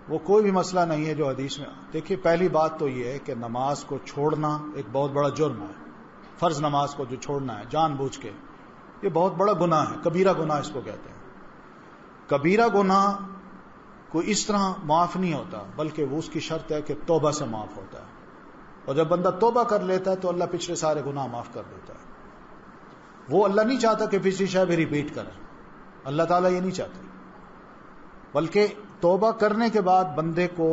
وہ کوئی بھی مسئلہ نہیں ہے جو حدیث میں. دیکھیے پہلی بات تو یہ ہے کہ نماز کو چھوڑنا ایک بہت بڑا جرم ہے. فرض نماز کو جو چھوڑنا ہے جان بوجھ کے، یہ بہت بڑا گناہ ہے. کبیرہ گناہ اس کو کہتے ہیں. کبیرہ گناہ کوئی اس طرح معاف نہیں ہوتا، بلکہ وہ اس کی شرط ہے کہ توبہ سے معاف ہوتا ہے. اور جب بندہ توبہ کر لیتا ہے تو اللہ پچھلے سارے گناہ معاف کر دیتا ہے. وہ اللہ نہیں چاہتا کہ پچھلی شے بھی ریپیٹ کرے. اللہ تعالیٰ یہ نہیں چاہتے. بلکہ توبہ کرنے کے بعد بندے کو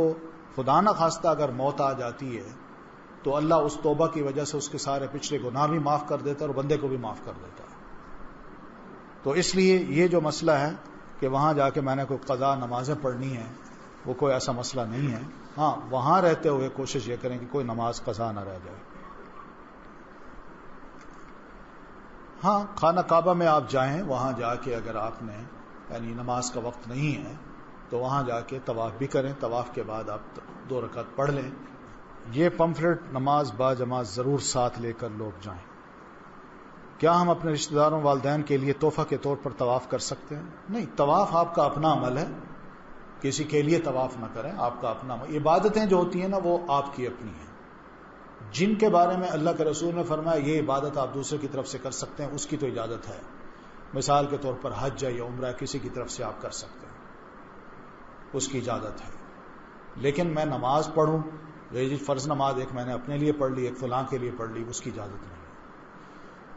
خدا نہ خواستہ اگر موت آ جاتی ہے تو اللہ اس توبہ کی وجہ سے اس کے سارے پچھلے گناہ بھی معاف کر دیتا ہے اور بندے کو بھی معاف کر دیتا ہے. تو اس لیے یہ جو مسئلہ ہے کہ وہاں جا کے میں نے کوئی قضا نمازیں پڑھنی ہیں، وہ کوئی ایسا مسئلہ نہیں ہے. ہاں وہاں رہتے ہوئے کوشش یہ کریں کہ کوئی نماز قضا نہ رہ جائے. ہاں خانہ کعبہ میں آپ جائیں، وہاں جا کے اگر آپ نے یعنی نماز کا وقت نہیں ہے تو وہاں جا کے طواف بھی کریں. طواف کے بعد آپ 2 رکعت پڑھ لیں. یہ پمفلٹ نماز با جماعت ضرور ساتھ لے کر لوگ جائیں. کیا ہم اپنے رشتہ داروں والدین کے لیے تحفہ کے طور پر طواف کر سکتے ہیں؟ نہیں، طواف آپ کا اپنا عمل ہے. کسی کے لیے طواف نہ کریں، آپ کا اپنا عمل. عبادتیں جو ہوتی ہیں نا وہ آپ کی اپنی ہیں. جن کے بارے میں اللہ کے رسول نے فرمایا یہ عبادت آپ دوسرے کی طرف سے کر سکتے ہیں، اس کی تو اجازت ہے. مثال کے طور پر حج ہے یا عمرہ کسی کی طرف سے آپ کر سکتے ہیں، اس کی اجازت ہے. لیکن میں نماز پڑھوں، یہ فرض نماز ایک میں نے اپنے لیے پڑھ لی، ایک فلاں کے لیے پڑھ لی، اس کی اجازت نہیں.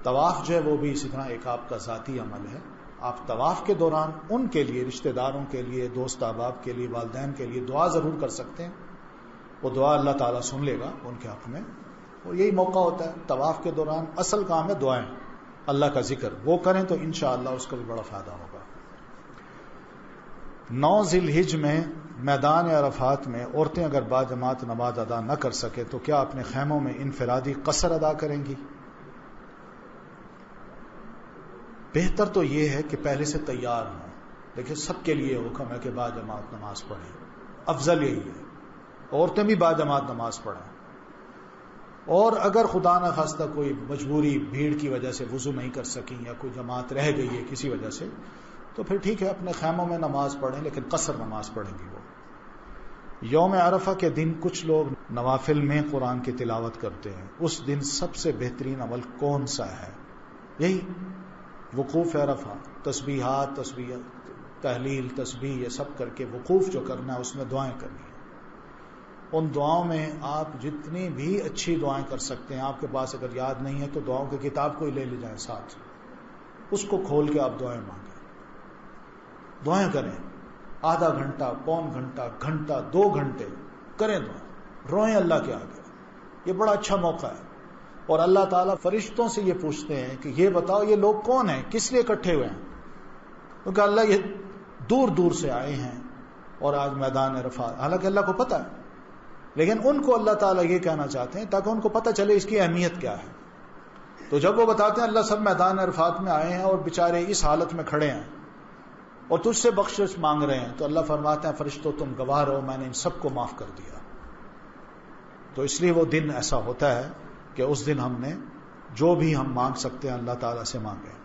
طواف جو ہے وہ بھی اسی طرح ایک آپ کا ذاتی عمل ہے. آپ طواف کے دوران ان کے لیے، رشتہ داروں کے لیے، دوست احباب کے لیے، والدین کے لیے دعا ضرور کر سکتے ہیں. وہ دعا اللہ تعالیٰ سن لے گا ان کے حق میں. اور یہی موقع ہوتا ہے طواف کے دوران، اصل کام ہے دعائیں، اللہ کا ذکر. وہ کریں تو انشاءاللہ اس کا بھی بڑا فائدہ ہوگا. 9 ذی الحجہ میں میدان عرفات میں عورتیں اگر باجماعت نماز ادا نہ کر سکے تو کیا اپنے خیموں میں انفرادی قصر ادا کریں گی؟ بہتر تو یہ ہے کہ پہلے سے تیار ہوں. دیکھیں سب کے لیے حکم ہے کہ باجماعت نماز پڑھیں، افضل یہی ہے. عورتیں بھی باجماعت نماز پڑھیں. اور اگر خدا نہ خواستہ کوئی مجبوری بھیڑ کی وجہ سے وضو نہیں کر سکیں یا کوئی جماعت رہ گئی ہے کسی وجہ سے، تو پھر ٹھیک ہے اپنے خیموں میں نماز پڑھیں، لیکن قصر نماز پڑھیں گی. وہ یوم عرفہ کے دن کچھ لوگ نوافل میں قرآن کی تلاوت کرتے ہیں. اس دن سب سے بہترین عمل کون سا ہے؟ یہی وقوف عرفہ، تسبیحات، تحلیل، تسبیح، یہ سب کر کے وقوف جو کرنا ہے اس میں دعائیں کرنی ہیں. ان دعاؤں میں آپ جتنی بھی اچھی دعائیں کر سکتے ہیں، آپ کے پاس اگر یاد نہیں ہے تو دعاؤں کی کتاب کو ہی لے جائیں ساتھ، اس کو کھول کے آپ دعائیں مانگیں، دعائیں کریں. آدھا گھنٹہ، پون گھنٹہ، گھنٹہ، 2 گھنٹے کریں دعائیں، روئیں اللہ کے آگے. یہ بڑا اچھا موقع ہے. اور اللہ تعالیٰ فرشتوں سے یہ پوچھتے ہیں کہ یہ بتاؤ یہ لوگ کون ہیں، کس لیے اکٹھے ہوئے ہیں؟ کیونکہ اللہ یہ دور دور سے آئے ہیں اور آج میدان عرفات، حالانکہ اللہ کو پتہ ہے، لیکن ان کو اللہ تعالیٰ یہ کہنا چاہتے ہیں تاکہ ان کو پتہ چلے اس کی اہمیت کیا ہے. تو جب وہ بتاتے ہیں اللہ سب میدان عرفات میں آئے ہیں اور بیچارے اس حالت میں کھڑے ہیں اور تجھ سے بخشش مانگ رہے ہیں، تو اللہ فرماتے ہیں فرشتوں تم گواہ رہو میں نے ان سب کو معاف کر دیا. تو اس لیے وہ دن ایسا ہوتا ہے کہ اس دن ہم نے جو بھی ہم مانگ سکتے ہیں اللہ تعالیٰ سے مانگیں.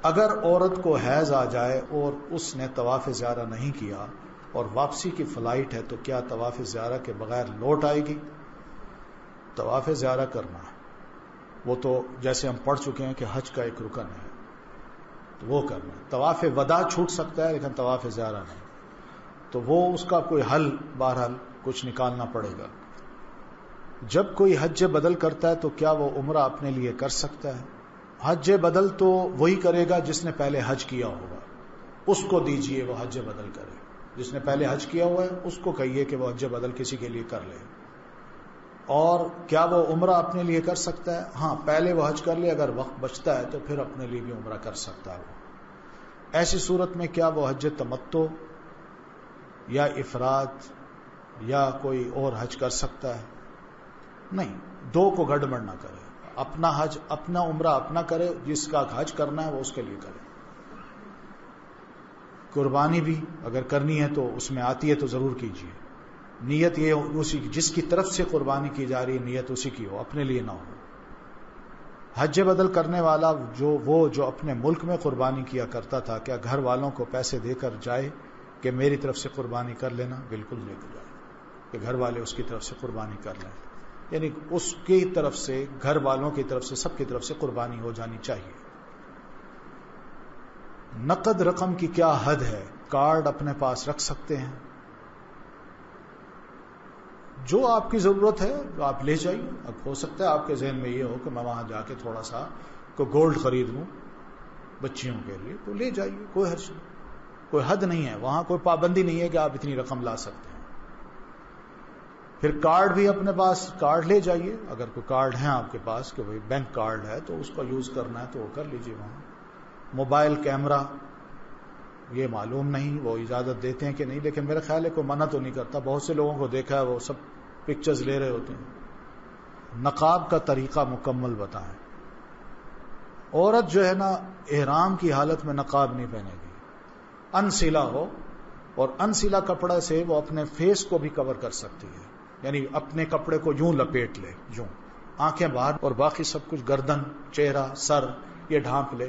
اگر عورت کو حیض آ جائے اور اس نے طواف زیارہ نہیں کیا اور واپسی کی فلائٹ ہے، تو کیا طواف زیارہ کے بغیر لوٹ آئے گی؟ طواف زیارہ کرنا ہے، وہ تو جیسے ہم پڑھ چکے ہیں کہ حج کا ایک رکن ہے، تو وہ کرنا ہے. طواف وداع چھوٹ سکتا ہے لیکن طواف زیارہ نہیں، تو وہ اس کا کوئی حل بہرحال کچھ نکالنا پڑے گا. جب کوئی حج بدل کرتا ہے تو کیا وہ عمرہ اپنے لیے کر سکتا ہے؟ حج بدل تو وہی کرے گا جس نے پہلے حج کیا ہوگا، اس کو دیجئے وہ حج بدل کرے. جس نے پہلے حج کیا ہوا ہے اس کو کہیے کہ وہ حج بدل کسی کے لیے کر لے. اور کیا وہ عمرہ اپنے لیے کر سکتا ہے؟ ہاں، پہلے وہ حج کر لے، اگر وقت بچتا ہے تو پھر اپنے لیے بھی عمرہ کر سکتا ہے. ایسی صورت میں کیا وہ حج تمتع یا افراد یا کوئی اور حج کر سکتا ہے؟ نہیں، دو کو گڑبڑ نہ کرے. اپنا حج اپنا، عمرہ اپنا کرے، جس کا حج کرنا ہے وہ اس کے لیے کرے. قربانی بھی اگر کرنی ہے تو اس میں آتی ہے تو ضرور کیجیے. نیت یہ اسی جس کی طرف سے قربانی کی جا رہی ہے نیت اسی کی ہو، اپنے لیے نہ ہو. حج بدل کرنے والا جو اپنے ملک میں قربانی کیا کرتا تھا، کیا گھر والوں کو پیسے دے کر جائے کہ میری طرف سے قربانی کر لینا؟ بالکل لے کر جائے کہ گھر والے اس کی طرف سے قربانی کر لیں. یعنی اس کی طرف سے، گھر والوں کی طرف سے، سب کی طرف سے قربانی ہو جانی چاہیے. نقد رقم کی کیا حد ہے؟ کارڈ اپنے پاس رکھ سکتے ہیں، جو آپ کی ضرورت ہے آپ لے جائیے. اب ہو سکتا ہے آپ کے ذہن میں یہ ہو کہ میں وہاں جا کے تھوڑا سا کوئی گولڈ خرید لوں بچیوں کے لیے، تو لے جائیے، کوئی حرج نہیں، کوئی حد نہیں ہے وہاں، کوئی پابندی نہیں ہے کہ آپ اتنی رقم لا سکتے ہیں. پھر کارڈ بھی اپنے پاس کارڈ لے جائیے، اگر کوئی کارڈ ہے آپ کے پاس کہ بھائی بینک کارڈ ہے تو اس کا یوز کرنا ہے تو وہ کر لیجیے. وہاں موبائل کیمرہ یہ معلوم نہیں وہ اجازت دیتے ہیں کہ نہیں، لیکن میرا خیال ہے کوئی منع تو نہیں کرتا. بہت سے لوگوں کو دیکھا ہے وہ سب پکچرز لے رہے ہوتے ہیں. نقاب کا طریقہ مکمل بتائیں. عورت جو ہے نا احرام کی حالت میں نقاب نہیں پہنے گی، انسلا ہو، اور انسلا کپڑے سے وہ اپنے فیس کو بھی کور کر سکتی ہے. یعنی اپنے کپڑے کو یوں لپیٹ لے، یوں آنکھیں باہر اور باقی سب کچھ، گردن، چہرہ، سر یہ ڈھانپ لے،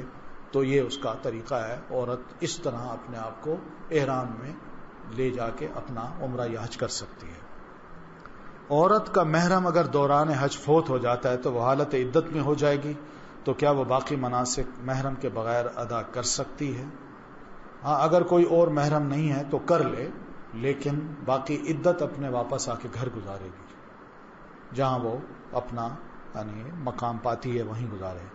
تو یہ اس کا طریقہ ہے. عورت اس طرح اپنے آپ کو احرام میں لے جا کے اپنا عمرہ یا حج کر سکتی ہے. عورت کا محرم اگر دوران حج فوت ہو جاتا ہے تو وہ حالت عدت میں ہو جائے گی، تو کیا وہ باقی مناسک محرم کے بغیر ادا کر سکتی ہے؟ ہاں، اگر کوئی اور محرم نہیں ہے تو کر لے، لیکن باقی عدت اپنے واپس آ کے گھر گزارے گی، جہاں وہ اپنا یعنی مقام پاتی ہے وہیں گزارے.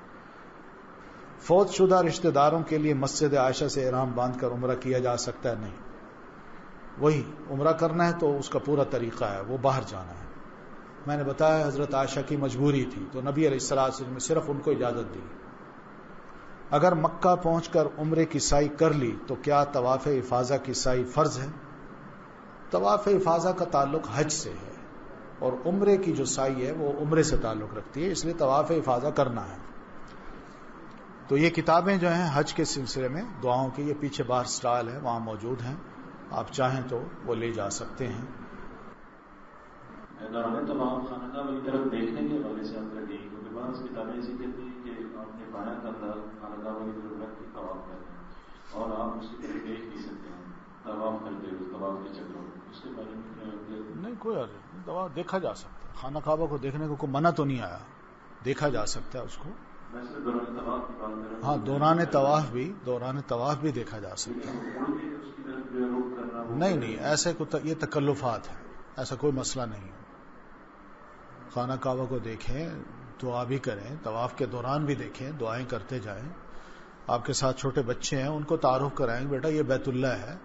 فوت شدہ رشتہ داروں کے لیے مسجد عائشہ سے احرام باندھ کر عمرہ کیا جا سکتا ہے؟ نہیں، وہی عمرہ کرنا ہے تو اس کا پورا طریقہ ہے، وہ باہر جانا ہے. میں نے بتایا حضرت عائشہ کی مجبوری تھی تو نبی علیہ السلام نے صرف ان کو اجازت دی. اگر مکہ پہنچ کر عمرے کی سعی کر لی تو کیا طواف افاضہ کی سعی فرض ہے؟ طواف افاضہ کا تعلق حج سے ہے اور عمرے کی جو سعی ہے وہ عمرے سے تعلق رکھتی ہے، اس لیے طواف افاضہ کرنا ہے. تو یہ کتابیں جو ہیں حج کے سلسلے میں دعاؤں کی، یہ پیچھے باہر سٹال ہے وہاں موجود ہیں، آپ چاہیں تو وہ لے جا سکتے ہیں. دوران تمام خانہ کعبہ کی طرف دیکھنے کے حوالے سے آپ کر دیں کیونکہ بعض کتابیں ایسی کہتی ہیں کہ آپ نے بایاں کندھا خانہ کعبہ کی طرف رکھ کے طواف کرنا اور آپ اس کی طرف دیکھ نہیں سکتے ہیں طواف کرتے ہوئے طواف کے چکروں میں. اس کے بارے میں کیا نہیں کوئی حرج نہیں، طواف دیکھا جا سکتا ہے، خانہ کعبہ کو دیکھنے کو کوئی منع تو نہیں آیا، دیکھا جا سکتا ہے اس کو. دوران طواف کی بات کر رہا ہوں. ہاں دوران طواف بھی دیکھا جا سکتا ہے. نہیں ایسے یہ تکلفات ہیں، ایسا کوئی مسئلہ نہیں ہے. خانہ کعبہ کو دیکھیں، دعا بھی کریں، طواف کے دوران بھی دیکھیں، دعائیں کرتے جائیں. آپ کے ساتھ چھوٹے بچے ہیں، ان کو تعارف کرائیں، بیٹا یہ بیت اللہ ہے.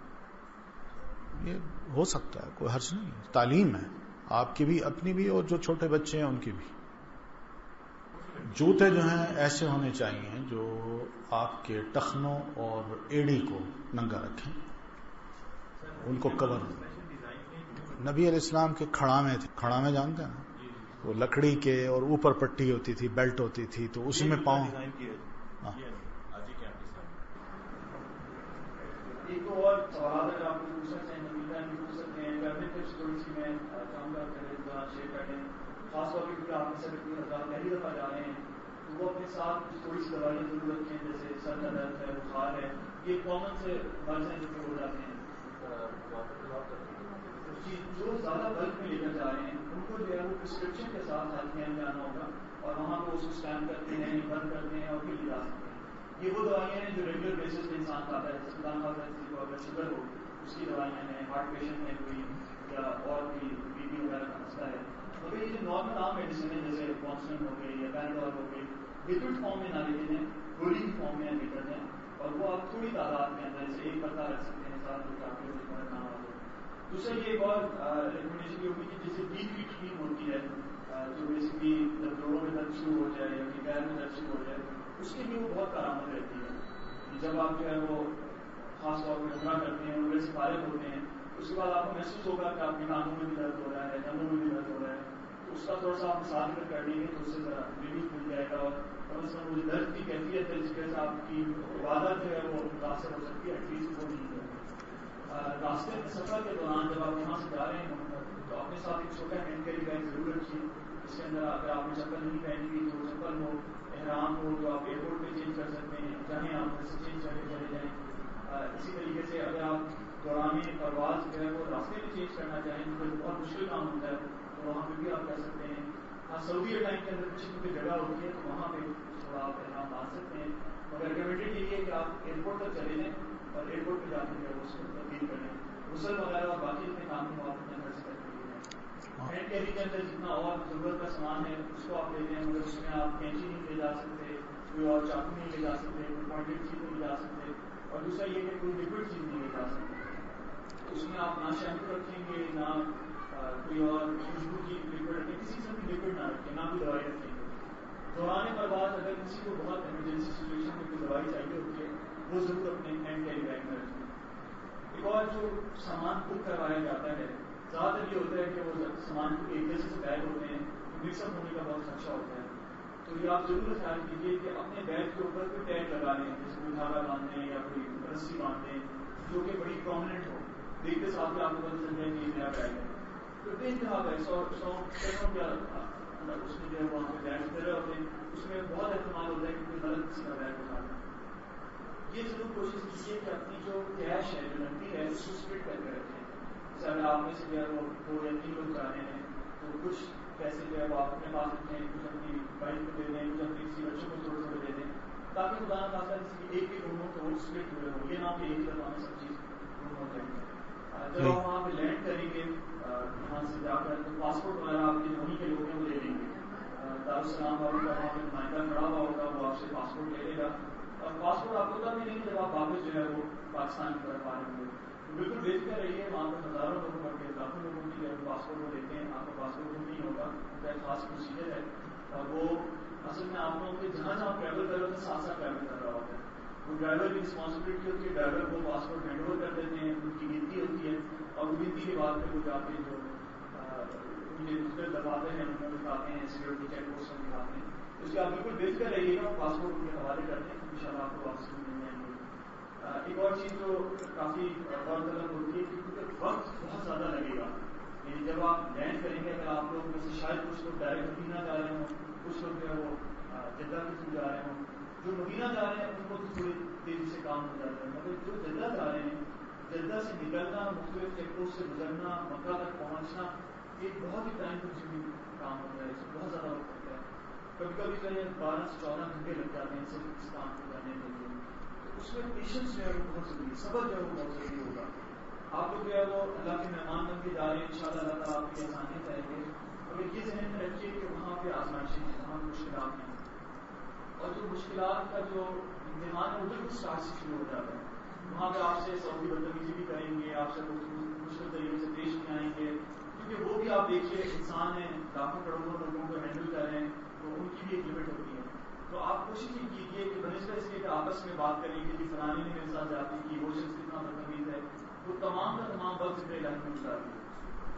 یہ ہو سکتا ہے، کوئی حرج نہیں. تعلیم ہے آپ کی بھی، اپنی بھی، اور جو چھوٹے بچے ہیں ان کی بھی. جوتے جو ہیں ایسے ہونے چاہیے جو آپ کے ٹخنوں اور ایڑی کو ننگا رکھیں، ان کو کور. نبی علیہ السلام کے کھڑامے تھے، کھڑامے جانتے ہیں نا، وہ لکڑی کے اور اوپر پٹی ہوتی تھی، بیلٹ ہوتی تھی، تو اس میں پاؤں. ایک تو اور سوالات اگر آپ کو پوچھ سکتے ہیں نبیتا نہیں پوچھ سکتے ہیں گھر میں ٹپس تھوڑی سی میں چاہوں گا شیئر کر لیں. خاص طور پہ کیونکہ آپ میں سے پہلی دفعہ جا رہے ہیں تو وہ اپنے ساتھ کچھ تھوڑی سی دوائیاں ضرور رکھیں، جیسے سر کا درد ہے، بخار ہے، یہ کامن سے مرض ہیں جو ہو جاتے ہیں. جو زیادہ بلک میں لے کر جا رہے ہیں ان کو جو ہے وہ پرسکرپشن کے ساتھ ہیلتھ کیمپ جانا ہوگا اور وہاں پہ اس کو اسکین کرتے ہیں، بند کرتے ہیں اور پھر لے جا سکتے ہیں. یہ وہ دوائیاں ہیں جو ریگولر بیسس پہ انسان کھاتا ہے. ہسپتال کھاتا ہے، کسی کو اگر شوگر ہو اس کی دوائیاں ہیں، ہارٹ پیشنٹ ہے کوئی یا اور بھی بی پی وغیرہ کا مسئلہ ہے. مگر یہ جو نارمل عام میڈیسن ہے جیسے کانسٹنٹ ہو گئی یا پیناڈول ہو گئی، لکوڈ فارم میں نہ لیتے ہیں، گولی کی فارم میں لیتے ہیں اور وہ آپ تھوڑی تعداد میں اندر جیسے ایک پتا رکھ سکتے ہیں ساتھ جو آپ کے نام آ جائے. دوسرا یہ ایک اور ریکمنڈیشن یہ ہوگی کہ جیسے ڈیپ کی ٹریم ہوتی ہے جو بیسکلی جب جوڑوں میں درد شروع ہو جائے یا پھر پیر میں درد شروع ہو جائے اس کے لیے وہ بہت کارآمد رہتی ہے. جب آپ جو ہے وہ خاص طور پہ عمرہ کرتے ہیں، عمرے سے فارغ ہوتے ہیں، اس کے بعد آپ کو محسوس ہوگا کہ آپ کے کانوں میں بھی درد ہو رہا ہے، جنگوں میں بھی درد ہو رہا ہے، تو اس کا تھوڑا سا آپ مثال کر دیں گے تو اس سے ذرا ریلیف مل جائے گا اور کم از کم وہ درد کی کیفیت ہے جس کی وجہ سے آپ کی عبادت جو ہے وہ متاثر ہو سکتی ہے، ایٹ لیسٹ وہ نہیں ہے. راستے میں سفر کے دوران جب آپ یہاں سے جا رہے ہیں تو اپنے ساتھ ایک چھوٹا ہینڈ کیری بیگ ضرور رکھیے جس کے اندر اگر آپ نے چپل نہیں پہنی ہوئی تو چپل ہو، احرام ہو جو آپ ایئرپورٹ پہ چینج کر سکتے ہیں، چاہیں آپ گھر سے چینج کر کے چلے جائیں. اسی طریقے سے اگر آپ دوران پرواز جو ہے وہ راستے میں چینج کرنا چاہیں تو بہت مشکل کام ہوتا ہے تو وہاں پہ بھی آپ کر سکتے ہیں. ہاں سعودی ٹائم کے اندر کچھ کچھ جگہ ہوتی ہے تو وہاں پہ تھوڑا آپ احرام باندھ سکتے ہیں. مگر ریکمینڈیڈ یہ ہے کہ آپ ایئرپورٹ تک چلے جائیں اور ایئرپورٹ پہ جا کے جو ہے اس کو تبدیل کریں. غسل وغیرہ اور باقی اتنے کام کو آپ اپنے گھر سے کر کے لے جائیں. ہینڈ کیری کے اندر جتنا اور ضرورت کا سامان ہے اس کو آپ لے لیں، مگر اس میں آپ کینچی نہیں لے جا سکتے، کوئی اور چاقو نہیں لے جا سکتے، کوئی پوائنٹڈ چیز نہیں لے جا سکتے، اور دوسرا یہ کہ کوئی لکوڈ چیز نہیں لے جا سکتے. اس میں آپ نہ شیمپو رکھیں گے، نہ کوئی اور خوشبو کی لکوڈ رکھیں، کسی سے بھی لکوڈ نہ رکھیں، نہ کوئی دوائی رکھیں گے. دوران پرواز اگر کسی کو بہت ایمرجنسی سچویشن میں کوئی دوائی چاہیے ہوتی ہے وہ ضرور اپنے ہینڈ کیری بیگ میں رکھیں. ایک اور جو سامان بک کروایا جاتا ہے زیادہ تر یہ ہوتا ہے کہ وہ سامان ایک جیسے سے بیگ ہوتے ہیں تو مکس اپ ہونے کا بہت خدشہ ہوتا ہے. تو یہ آپ ضرور خیال کیجیے کہ اپنے بیگ کے اوپر کوئی ٹیگ لگا لیں، جیسے کوئی دھاگا باندھ دیں یا کوئی رسی باندھ دیں جو کہ بڑی پرومیننٹ ہو، دیکھتے ساتھ ہی آپ کو پتہ چل جائے کہ یہ میرا بیگ ہے. تو بے انتہا ہے اس میں جو ہے وہاں پہ بیگ ڈلے ہوتے ہیں، اس میں بہت احتمال ہوتا ہے کہ کوئی غلط کسی کا بیگ اٹھا لے. یہ ضرور کوشش کیجیے کہ اپنی جو کیش ہے، جو نقدی ہے، اس کو اسپلٹ کر کے رکھیں. جیسے اگر آپ میں سے جو ہے وہ 2 یا 3 لوگ جا رہے ہیں تو کچھ پیسے جو ہے وہ آپ اپنے پاس رکھیں، کچھ اپنی وائف کو دے دیں، کچھ اپنے کسی بچوں کو تھوڑے تھوڑے دے دیں تاکہ خدا نہ خاصا کسی ایک کے روم ہو تو وہ اسپلٹ ہوئے ہو، یہ نہ کہ ایک دفعہ میں سب چیز روم ہو جائے. جب آپ وہاں پہ لینڈ کریں گے یہاں سے جا کر تو پاسپورٹ وغیرہ آپ کے وہیں کے لوگ ہیں وہ لے لیں گے. دارالسلام والوں کا وہاں پہ نمائندہ کھڑا ہوا ہوگا، وہ آپ سے پاسپورٹ لے لے گا. پاسپورٹ آپ کو تب ملیں گے جب آپ واپس جو ہے وہ پاکستان کی طرف آ رہے ہوں گے. تو بالکل بے فکر رہیے، وہاں پہ ہزاروں لوگوں بلکہ لاکھوں لوگوں کی جو پاسپورٹ وہ لیتے ہیں، آپ کا پاسپورٹ وہ نہیں ہوگا، ان کا ایک خاص پروسیجر ہے اور وہ اصل میں آپ لوگوں کے جہاں جہاں ٹریول کر رہے ہوتے ہیں ساتھ ساتھ ٹریول کر رہا ہوتا ہے. وہ ڈرائیور کی رسپانسبلٹی ہوتی ہے، ڈرائیور کو پاسپورٹ ہینڈ اوور کر دیتے ہیں، ان کی گنتی ہوتی ہے اور وہ گنتی کے بعد پھر وہ جاتے ہیں جو ان کے ڈیجیٹل دفاتر ہیں ان میں دکھاتے ہیں، سیکورٹی چیک پوسٹ میں دکھاتے ہیں. اس کے آپ بالکل بے فکر رہیے گا، پاسپورٹ ان کے حوالے کرتے ہیں، ان شاء اللہ آپ کو واپس مل جائیں گے. ایک اور چیز جو کافی غور طلب ہوتی ہے کہ کیونکہ وقت بہت زیادہ لگے گا، یعنی جب آپ لینڈ کریں گے، اگر آپ لوگ میں سے شاید کچھ لوگ ڈائریکٹ مدینہ جا رہے ہوں، کچھ لوگ جو ہے وہ جدہ کے تھرو جا رہے ہوں، جو مدینہ جا رہے ہیں ان کو تو تھوڑی تیزی سے کام ہو جاتا ہے، مگر جو جدہ جا رہے ہیں، جدہ سے نکلنا، مختلف چیک پوسٹ سے گزرنا، مکہ تک پہنچنا، ایک بہت ہی ٹائم کنزیومنگ کام ہوتا ہے، اس میں بہت زیادہ وقت لگتا ہے، کبھی کبھی جو ہے 12 سے 14 گھنٹے لگ جاتے ہیں صرف اس کام کو کرنے کے لیے. تو اس میں پیشنس جو ہے وہ بہت ضروری ہے، صبر جو ہے وہ بہت ضروری ہوگا. آپ لوگ جو ہے وہ اللہ کے مہمان بن کے جا رہے ہیں، انشاءاللہ اللہ تعالیٰ آپ کی آسانیاں کریں گے، مگر یہ ذہن میں رکھیے کہ وہاں پہ آزمائشیں ہیں، وہاں مشکلات ہیں، اور جو مشکلات کا جو امتحان ہے وہ بالکل اسٹارٹ سے شروع ہو جاتا ہے. وہاں پہ آپ سے سعودی بدتمیزی بھی کریں گے، آپ سے مشکل طریقے سے پیش نہیں آئیں گے، کیونکہ وہ بھی آپ دیکھیے انسان ہیں، لاکھوں کروڑوں لوگوں کو ہینڈل کر رہے ہیں، تو ان کی بھی ایک لمٹ ہوتی ہے. تو آپ کوشش یہ کیجیے کہ بنسبت اس کے کہ آپس میں بات کریں کہ فلانی نے میرے ساتھ جاتی کی، وہ شخص کتنا بدتمیز ہے، وہ تمام کا تمام وقت ذکر الہی میں گزارتی ہے.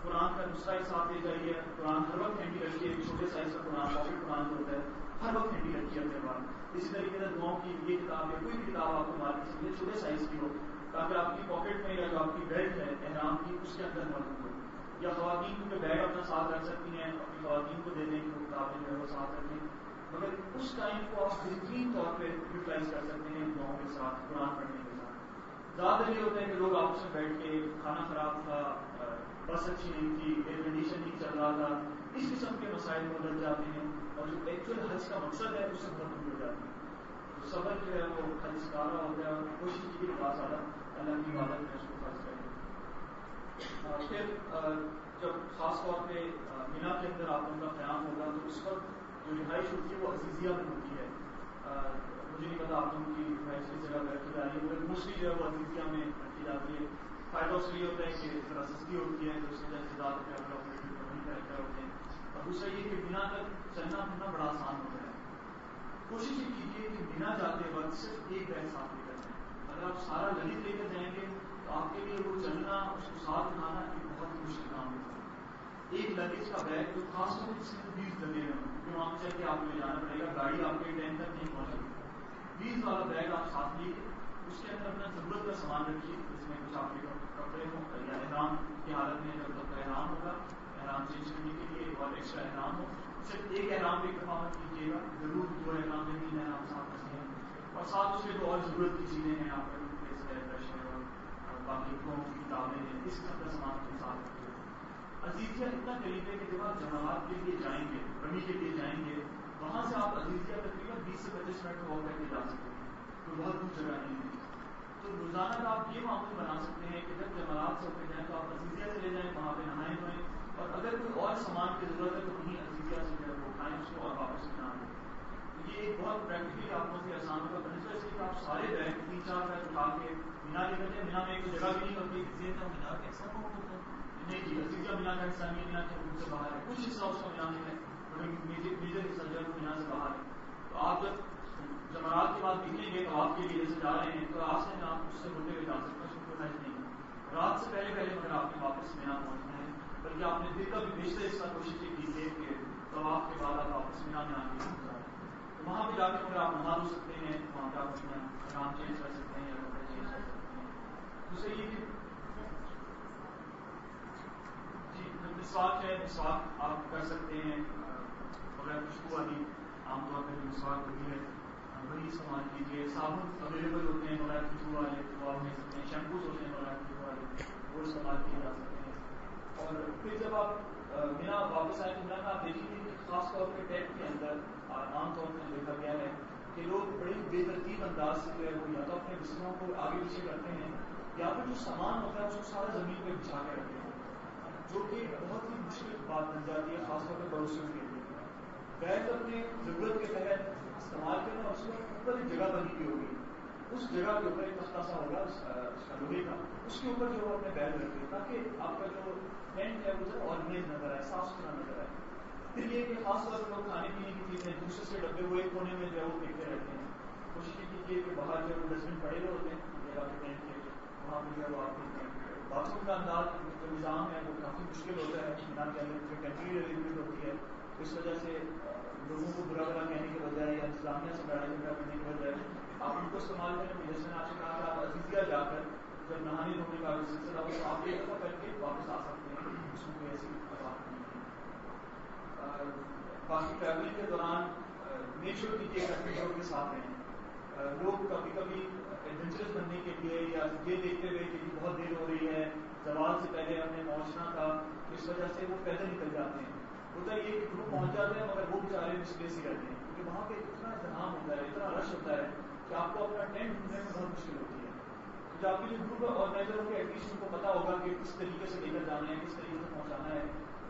قرآن کا نسخہ ہی ساتھ لے جائیے، قرآن ہر وقت ہینڈی رکھیے، ایک چھوٹے سائز کا قرآن، پاکٹ قرآن جو ہوتا ہے ہر وقت ہینڈی رکھیے اپنے پاس. اسی طریقے سے دعاؤں کی یہ کتاب یا کوئی بھی کتاب آپ کو مارکیٹ سے چھوٹے سائز کی ہو، تاکہ آپ کی پاکٹ میں یا جو آپ کی بیلٹ ہے احرام کی اس کے اندر موجود ہو. یا خواتین کو بیگ اپنا ساتھ رکھ سکتی ہیں، اپنی خواتین کو دے دیں کہ وہ کتابیں جو ہے وہ ساتھ رکھیں، مگر اس ٹائم کو آپ بہترین طور پہ یوٹیلائز کر سکتے ہیں دعاؤں کے ساتھ، قرآن پڑھنے کے ساتھ. زیادہ یہ ہوتا ہے کہ لوگ آپس میں بیٹھ کے کھانا خراب تھا، بس اچھی نہیں تھی، ایئر کنڈیشن نہیں چل رہا تھا، اس قسم کے مسائل میں الجھ جاتے ہیں، اور جو ایکچوئل حج کا مقصد ہے اس سے بہت دور ہو جاتے ہیں. تو صبر جو ہے وہ حج سکھارا ہوتا ہے، اور کوشش کی بہت زیادہ اللہ کی عبادت میں اس کو فرض کریں. پھر جب خاص طور پہ مینا کے اندر آپ ان کا قیام ہوگا تو اس وقت جو رہائش ہوتی ہے وہ عزیزیہ میں ہوتی ہے. مجھے نہیں پتا آپ لوگوں کی رہائش کس جگہ پہ رکھی جا رہی ہے، مگر موسٹلی جو ہے وہ عزیزیہ میں رکھی جاتی ہے. فائدہ اس لیے ہوتا ہے کہ ذرا سستی ہوتی ہے، تو اس وجہ سے زیادہ پیار وہیں پہ رکھے ہوتے ہیں. اور دوسرا یہ کہ مینا تک چلنا پھرنا بڑا آسان ہوتا ہے. کوشش یہ کیجیے کہ مینا جاتے وقت صرف ایک بیگ ساتھ لے کر جائیں. اگر آپ سارا لگیج لے کر جائیں گے تو آپ کے لیے وہ چلنا، اس کو ساتھ اٹھانا ایک بہت ہی مشکل کام ہوتا ہے. ایک لگیج کا بیگ جو خاص طور پر جس میں 20 لگے ہوئے ہیں، کیوں آپ چاہیے کہ آپ کو لے جانا پڑے گا، گاڑی آپ کے ٹائم تک نہیں پہنچے گی. 20 والا بیگ آپ ساتھ لیجیے، اس کے اندر اپنا ضرورت کا سامان رکھیے، جس میں کچھ آپ کے کپڑے ہوں یا احرام کی حالت میں جب تک احرام ہوگا، احرام چینج کرنے کے لیے اور ایکسٹرا احرام ہو. صرف ایک احرام پہ اکتفا مت کیجیے گا، ضرور 2 احرام یا 3 احرام ساتھ رکھیں ہیں، اور ساتھ اس کے جو اور ضرورت کی چیزیں ہیں آپ کا ٹوتھ پیسٹ ہے، برش ہے، اور باقی بکوں کی کتابیں ہیں، اس قسم کا سامان کے ساتھ رکھیے. عزیزیہ اتنا قریب ہے کہ جب آپ جماعت کے لیے جائیں گے، رمی کے لیے جائیں گے، وہاں سے آپ عزیزیہ تقریباً 20 سے 25 منٹ واک کر کے جا سکتے ہیں، کوئی بہت دور جگہ نہیں ہے. تو روزانہ کا آپ یہ معمول بنا سکتے ہیں کہ جب جماعت سے ہو کے جائیں تو آپ عزیزیہ چلے جائیں، وہاں پہ نہائیں دھوئیں، اور اگر کوئی اور سامان کی ضرورت ہے تو وہیں عزیزیہ سے جو ہے وہ اٹھائیں اس کو اور واپس بنا دیں. یہ ایک بہت پریکٹیکلی آپ کو بھی آسان ہوگا. بنسبت اس کہ آپ سارے بیگ 3-4 بیگ اٹھا کے مینا لے کر جائیں. مینا میں ایک جگہ بھی نہیں ہوتی، مینا کا حصہ نہیں جی، عزیزیہ مینا کا حصہ نہیں ہے، مینا کے حدود سے باہر ہے. کچھ حصہ اس کا مینا میں ہے، میجر حصہ جو ہے وہ مینا سے باہر ہے. تو آپ جب جمعرات کے بعد نکلیں گے طواف کے لیے جیسے جا رہے ہیں، تو راستے میں آپ اس سے ہوتے ہوئے جا سکتے ہیں، اس میں کوئی حرج نہیں ہے. رات سے پہلے مگر آپ نے واپس مینا پہنچنا ہے، بلکہ آپ نے دن کا بھی بیشتر حصہ کوشش یہ کیجیے کہ طواف کے بعد آپ واپس مینا میں آ کے گزاریں. تو وہاں پہ جا کے مگر آپ نہا دھو سکتے ہیں، وہاں پہ آپ اپنا احرام چینج کر سکتے ہیں یا کپڑے چینج کر سکتے ہیں. دوسرے یہ کہ جی مسواک ہے، مسواک آپ کر سکتے ہیں بغیر خوشبو والی. عام طور پہ جو مسواک ہوتی ہے وہی استعمال کیجیے. صابن اویلیبل ہوتے ہیں بغیر خوشبو والے، وہ آپ لے سکتے ہیں. شیمپوز ہوتے ہیں بغیر خوشبو والے، وہ استعمال کیے جا سکتے ہیں. اور پھر جب آپ مینا واپس آئے تو مینا میں آپ دیکھیں گے کہ خاص طور پہ ٹینٹ کے اندر عام طور پر دیکھا گیا ہے کہ لوگ بڑی بے ترتیب انداز سے جو ہے وہ یا تو اپنے بستروں کو آگے پیچھے کرتے ہیں، یا پھر جو سامان ہوتا ہے اس کو سارا زمین پہ بچھا کے رکھتے ہیں، جو کہ بہت ہی مشکل بات بن جاتی ہے خاص طور پہ پڑوسیوں کے لیے. بیگ اپنے ضرورت کے تحت استعمال کرنا، اس میں اوپر ایک جگہ بنی ہوئی ہوگی، اس جگہ کے اوپر ایک تختہ سا ہوگا اس کا لوہے کا، اس کے اوپر جو اپنے بیگ رکھے تاکہ آپ کا جو ٹینٹ ہے وہ جو آرگنائز نظر آئے، صاف ستھرا نظر آئے. پھر یہ کہ خاص طور پر لوگ کھانے پینے کی چیزیں دوسرے سے ڈبے ہوئے کونے میں جو ہے وہ پھینکتے رہتے ہیں. کوشش یہ کیجیے کہ باہر جو ہے وہ ڈسٹ بن پڑے ہوئے ہوتے ہیں جگہ کے ٹینٹ کے، وہاں پہ جو ہے وہ آپ پھینکتے ہیں. باتھ روم کا انداز جو نظام ہے وہ کافی مشکل ہوتا ہے مینا کے اندر، جو ٹیمپریری ارینجمنٹ ہوتی ہے اس وجہ سے لوگوں کو برا برا کہنے کے بجائے یا انتظامیہ سے لڑائی جھگڑا کرنے کے بجائے آپ ان کو استعمال کریں. جیسے میں نے آپ سے کہا کہ آپ عزیزیہ جا کر جب نہانے دھونے کا سلسلہ ہو تو آپ ایک دفعہ کر کے واپس آ سکتے ہیں, اس میں کوئی ایسی بات نہیں ہے. باقی ٹریولنگ کے دوران میک شیور کیجیے کہ اپنے لوگوں کے ساتھ رہیں. لوگ کبھی کبھی ایڈونچرس بننے کے لیے یا یہ دیکھتے ہوئے کہ بہت دیر ہو رہی ہے, زوال سے پہلے ہم نے پہنچنا تھا, اس وجہ سے وہ پیدل نکل جاتے ہیں. ہوتا یہ کہ گروپ پہنچ جاتے ہیں مگر وہ بیچارے مسپلیس ہی رہتے ہیں, کیونکہ وہاں پہ اتنا انتظام ہوتا ہے, اتنا رش ہوتا ہے کہ آپ کو اپنا ٹینٹ ڈھونڈنے میں بہت مشکل ہوتی ہے. جو آپ کے جو گروپ آرگنائزر ہوں گے ایٹ لیسٹ ان کو پتا ہوگا کہ کس طریقے سے لے کر جانا ہے, کس طریقے سے پہنچانا ہے.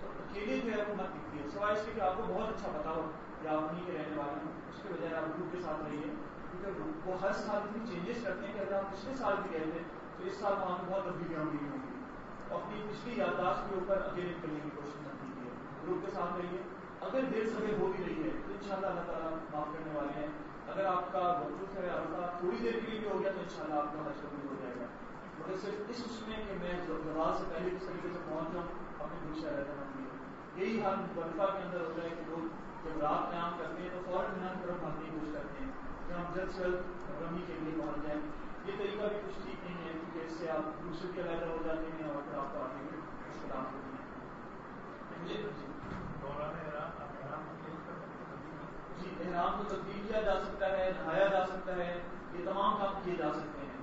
تو اکیلے جو ہے وہ مت دکھتی ہے, سوائے اس کے کہ آپ کو بہت اچھا پتا ہو یا آپ وہیں کے رہنے والے ہیں, اس کے بجائے آپ گروپ کے ساتھ رہیے. کیونکہ وہ ہر سال اتنی چینجز کرتے ہیں کہ اگر آپ پچھلے سال بھی گئے تھے تو اس سال وہاں پہ بہت تبدیلیاں ہوئی ہوں گی. اپنی پچھلی یادداشت کے اوپر اکیلے کرنے کی کوشش نہ کیجیے, گروپ کے ساتھ رہیے. اگر دیر سویر ہو بھی رہی ہے تو انشاءاللہ اللہ تعالیٰ معاف کرنے والے ہیں. اگر آپ کا وقت ہے عرفہ تھوڑی دیر کے لیے بھی ہو گیا تو انشاءاللہ آپ کا حج قبول ہو جائے گا. مگر صرف اس میں کہ میں زوال سے پہلے کس طریقے سے پہنچ جاؤں, اپنے دل سے رہتا نہ. یہی حال مغرفہ کے اندر ہوتا ہے کہ لوگ جب رات قیام کرتے ہیں تو فوراً مینا کی طرف بھاگنے کی کوشش کرتے ہیں کہ ہم جلد سے جلد رمی کے لیے پہنچ جائیں. یہ طریقہ بھی کچھ ٹھیک نہیں ہے, کیونکہ اس سے آپ دوسرے بھی علیحدہ ہو جاتے ہیں اور پھر آپ کو آگے بھی مشکلات ہوتی ہیں. جی, احرام کو تبدیل کیا جا سکتا ہے, نہایا جا سکتا ہے, یہ تمام کام کیے جا سکتے ہیں.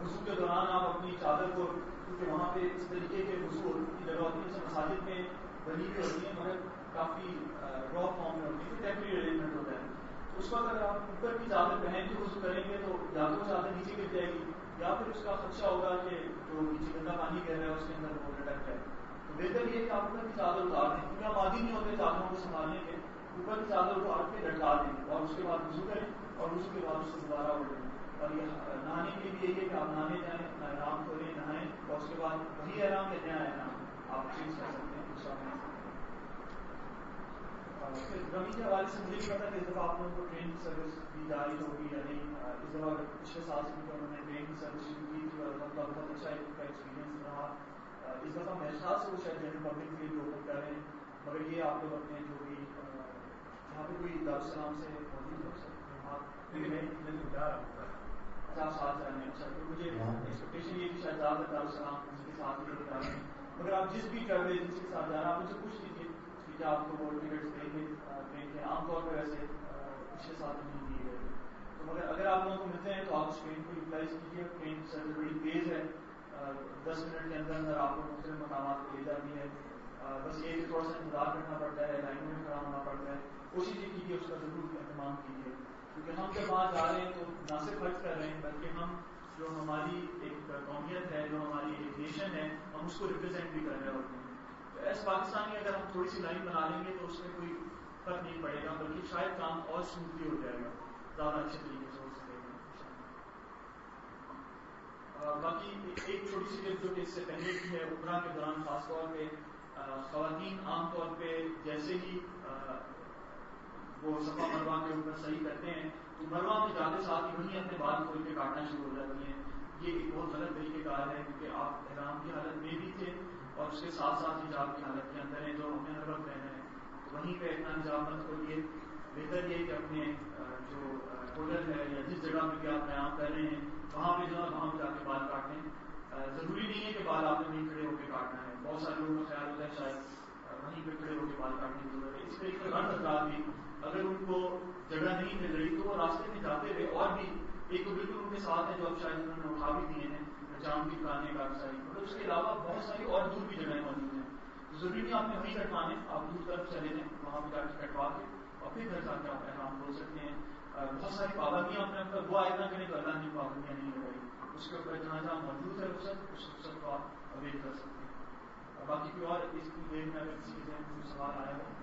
وضو کے دوران آپ اپنی چادر کو, کیونکہ وہاں پہ اس طریقے کے وضو کی جگہ ہوتی ہے جیسے مساجد میں بنی ہوئی ہوتی ہیں مگر کافی را فارم میں ہوتی ہے, ٹیمپری ارینجمنٹ ہوتا ہے. اس وقت اگر آپ اوپر کی چادر پہن کے وضو کریں گے تو یا تو چادر نیچے گر جائے گی یا پھر اس کا خدشہ ہوگا کہ جو نیچے گندا پانی گر رہا ہے اس کے اندر وہ لٹک جائے. تو بہتر یہ کہ آپ اوپر کی چادر اتار دیں, کیونکہ آپ عادی نہیں ہوتے چادروں کو سنبھالنے کے. اوپر کی چادر اتار کے لٹکا دیں اور اس کے بعد وضو کریں اور وضو کے بعد اس کو دوبارہ اڑیں. اور یہ نہانے کے لیے بھی یہی ہے کہ آپ نہانے جائیں, احرام کھولیں, نہائیں اور اس کے بعد وہی احرام یا نیا احرام آپ چینج کر سکتے ہیں دوسرا میں. رمی کے حوالے سے مجھے نہیں پتا کہ اس دفعہ آپ لوگوں کو ٹرین کی سروس دی جا رہی ہوگی یا نہیں. اس دفعہ پچھلے سال سے انہوں نے ٹرین کی سروس شروع کی تھی اور الحمد للہ بہت اچھا ایکسپیرینس رہا. اس دفعہ میرے خیال سے وہ شاید جنرل پبلک کے لیے اوپن کر رہے ہیں, مگر یہ آپ لوگ اپنے جو بھی یہاں پہ کوئی دارالسلام سے موجود ہو سکتے اچھا آپ ساتھ جانے. اچھا تو مجھے ایکسپیکٹیشن یہ کہ شاید زیادہ دارالسلام کے ساتھ ہی لے جا رہے ہیں, مگر آپ جس بھی ٹریول ایجنسی کے ساتھ جا رہے ہیں آپ ان سے پوچھ لیجیے کہ کیا آپ کو وہ ٹکٹس دیں گے ٹرین کے. عام طور پہ ویسے پچھلے سال نہیں دیے گئے تھے, تو مگر اگر آپ لوگوں کو ملتے ہیں تو آپ اس ٹرین کو یوٹیلائز کیجیے. ٹرین سروس بڑی تیز ہے, 10 منٹ کے اندر اندر آپ کو مختلف مقامات پہ لے جاتی ہے. بس یہ تھوڑا سا انتظار کرنا پڑتا ہے, لائنوں میں کھڑا ہونا پڑتا ہے. کوشش یہ کیجیے اس کا ضرور اہتمام کیجیے, کیونکہ ہم جب وہاں جا رہے ہیں تو نہ صرف خرچ کر رہے ہیں بلکہ ہم جو ہماری ایک قومیت ہے, جو ہماری ایک نیشن ہے, ہم اس کو ریپرزینٹ بھی کر رہے ہوتے ہیں. تو ایس پاکستانی اگر ہم تھوڑی سی لائن بنا لیں گے تو اس میں کوئی فرق نہیں پڑے گا, بلکہ شاید کام اور اسموتھلی ہو جائے گا, زیادہ اچھے طریقے سے ہو سکے گا. باقی ایک چھوٹی سی ٹپ جو کہ اس سے پہلے کی ہے, عمرہ کے دوران خاص طور پہ خواتین عام طور پہ جیسے ہی وہ صفا مروا کے اوپر صحیح کرتے ہیں تو مروا میں جاتے ساتھ ہی وہیں اپنے بال کھول کے کاٹنا شروع ہو جاتی ہیں. یہ ایک بہت غلط طریقہ کار ہے, کیونکہ آپ احرام کی حالت میں بھی تھے اور اس کے ساتھ ساتھ حجاب کی حالت کے اندر ہیں جو ہمیں ہر وقت رہنا ہے. تو وہیں پہ اتنا حجاب مت کھولیے. بہتر یہ کہ اپنے جو ہوٹل ہے یا جس جگہ پہ بھی آپ قیام کر رہے ہیں وہاں پہ جو ہے وہاں پہ جا کے بال کاٹیں. ضروری نہیں ہے کہ بال آپ نے وہیں کھڑے ہو کے کاٹنا ہے. بہت سارے لوگوں کا خیال ہوتا ہے شاید وہیں پہ کھڑے ہو کے بال کاٹنے کی ضرورت ہے. اس طریقے سے ہر افراد بھی اگر ان کو جگہ نہیں مل رہی تو وہ راستے میں جاتے ہوئے اور بھی ایک تو بالکل ان کے ساتھ ہے جو اب شاید انہوں نے اٹھا بھی دیے ہیں, جام کی دکانیں کافی ساری, مگر اس کے علاوہ بہت ساری اور دور بھی جگہیں موجود ہیں. ضروری نہیں آپ نے وہیں کٹوانے, آپ دور طرف چلے جائیں, وہاں پہ جا کے کٹوا کے اور پھر گھر جا کے آپ احرام کھول سکتے ہیں. بہت ساری پابندیاں اپنے اوپر وہ عائد نہ کریں تو اللہ کی پابندیاں نہیں ہو رہی, اس کے اوپر جہاں جہاں موجود ہے اس رخصت کو آپ اویل کر سکتے ہیں. باقی کوئی اور اس کی دیر میں اگر کسی کے ذہن میں سوال آیا ہو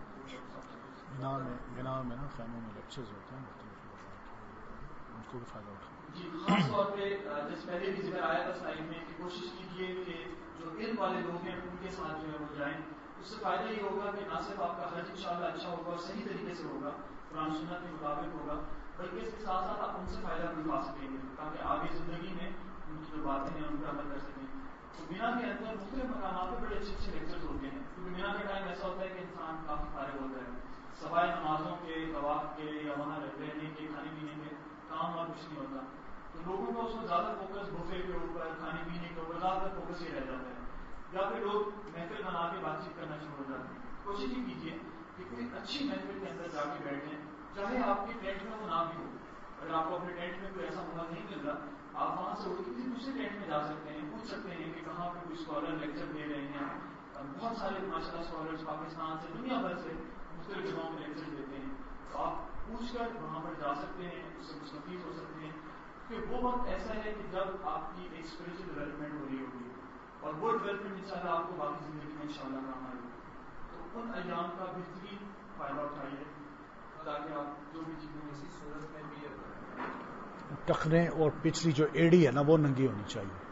بنا میں نا خیموں میں لیکچرز ہوتے ہیں مختلف ان کو بھی فائدہ اٹھائیں. جی, خاص طور پہ جیسے پہلے بھی ذکر آیا تھا سلائڈ میں کہ کوشش کیجیے کہ جو علم والے لوگ ہیں ان کے ساتھ جو ہے وہ جائیں. اس سے فائدہ یہ ہوگا کہ نہ صرف آپ کا حج انشاءاللہ اچھا ہوگا اور صحیح طریقے سے ہوگا, قرآن سنت کے مطابق ہوگا, بلکہ اس کے ساتھ ساتھ آپ ان سے فائدہ بھی اٹھا سکیں گے تاکہ آگے زندگی میں ان کی جو باتیں ہیں ان پر عمل کر سکیں. تو مینا کے اندر مختلف مقامات پہ بڑے اچھے اچھے لیکچرز ہوتے ہیں, کیونکہ مینا کا ٹائم ایسا ہوتا ہے کہ انسان کافی فارغ ہوتا ہے, سوائے نمازوں کے, طواف کے یا وہاں رہنے کے, کھانے پینے کے کام اور کچھ نہیں ہوتا. تو لوگوں کا اس کو زیادہ فوکس بفے کے اوپر, کھانے پینے فوکس یہ رہ جاتا ہے. یا پھر لوگ محفل بنا کے بات چیت کرنا شروع ہو جاتے ہیں. کوشش یہ کیجیے کہ کوئی اچھی محفل کے اندر جا کے بیٹھیں, چاہے آپ کے ٹینٹ میں وہ نہ بھی ہو. اگر آپ کو اپنے ٹینٹ میں کوئی ایسا موقع نہیں مل رہا, آپ وہاں سے اٹھ کے کسی دوسرے ٹینٹ میں جا سکتے ہیں, پوچھ سکتے ہیں کہ کہاں پہ کوئی اسکالر لیکچر دے رہے ہیں. بہت سارے ماشاء اللہ اسکالرس پاکستان سے دنیا بھر سے مختلف جگہوں میں لیکچر دیتے ہیں. تو آپ پوچھ کر وہاں پر جا سکتے ہیں, اس سے مستفید ہو سکتے ہیں. کہ وہ وقت ایسا ہے کہ جب آپ کی ایک اسپرچل ڈیولپمنٹ ہو رہی ہوگی, اور وہ ڈیولپمنٹ انشاءاللہ آپ کو باقی زندگی میں انشاءاللہ کام آئے گی. تو ان ایام کا بہترین فائدہ اٹھائیے تاکہ آپ جو بھی چیزیں اسی صورت میں بھی ٹخنے اور پچھلی جو ایڑی ہے نا وہ ننگی ہونی چاہیے.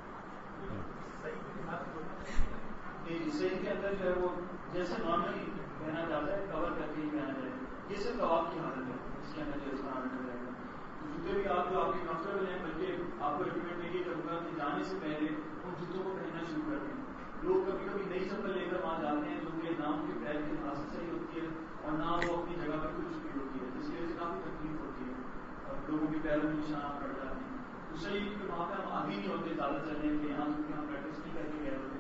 صحیح کے اندر جو ہے وہ جیسے نارملی کہنا جاتا ہے کور کر کے ہی کہنا جائے. یہ صرف طواف کی حالت ہے اس کے اندر جو اس طرح رکھا جائے گا. جوتے بھی آپ جو آپ کے کمفرٹیبل ہیں, بلکہ آپ کو ریکمینڈ میں یہ کروں گا کہ جانے سے پہلے ان جوتوں کو پہننا شروع کر دیں. لوگ کبھی کبھی نئی چپل لے کر وہاں جاتے ہیں جو کہ نہ ان کے پیر کے لحاظ سے صحیح ہوتی ہے اور نہ وہ اپنی جگہ پر کھل چکی ہوتی ہے, جس کی وجہ سے کافی تکلیف ہوتی ہے اور لوگوں کے پیروں میں نشانات پڑ جاتے ہیں. دوسرا یہ کہ وہاں پہ ہم آگے نہیں ہوتے زیادہ چلنے کے, یہاں کیونکہ ہم پریکٹس نہیں کر کے گئے ہوتے.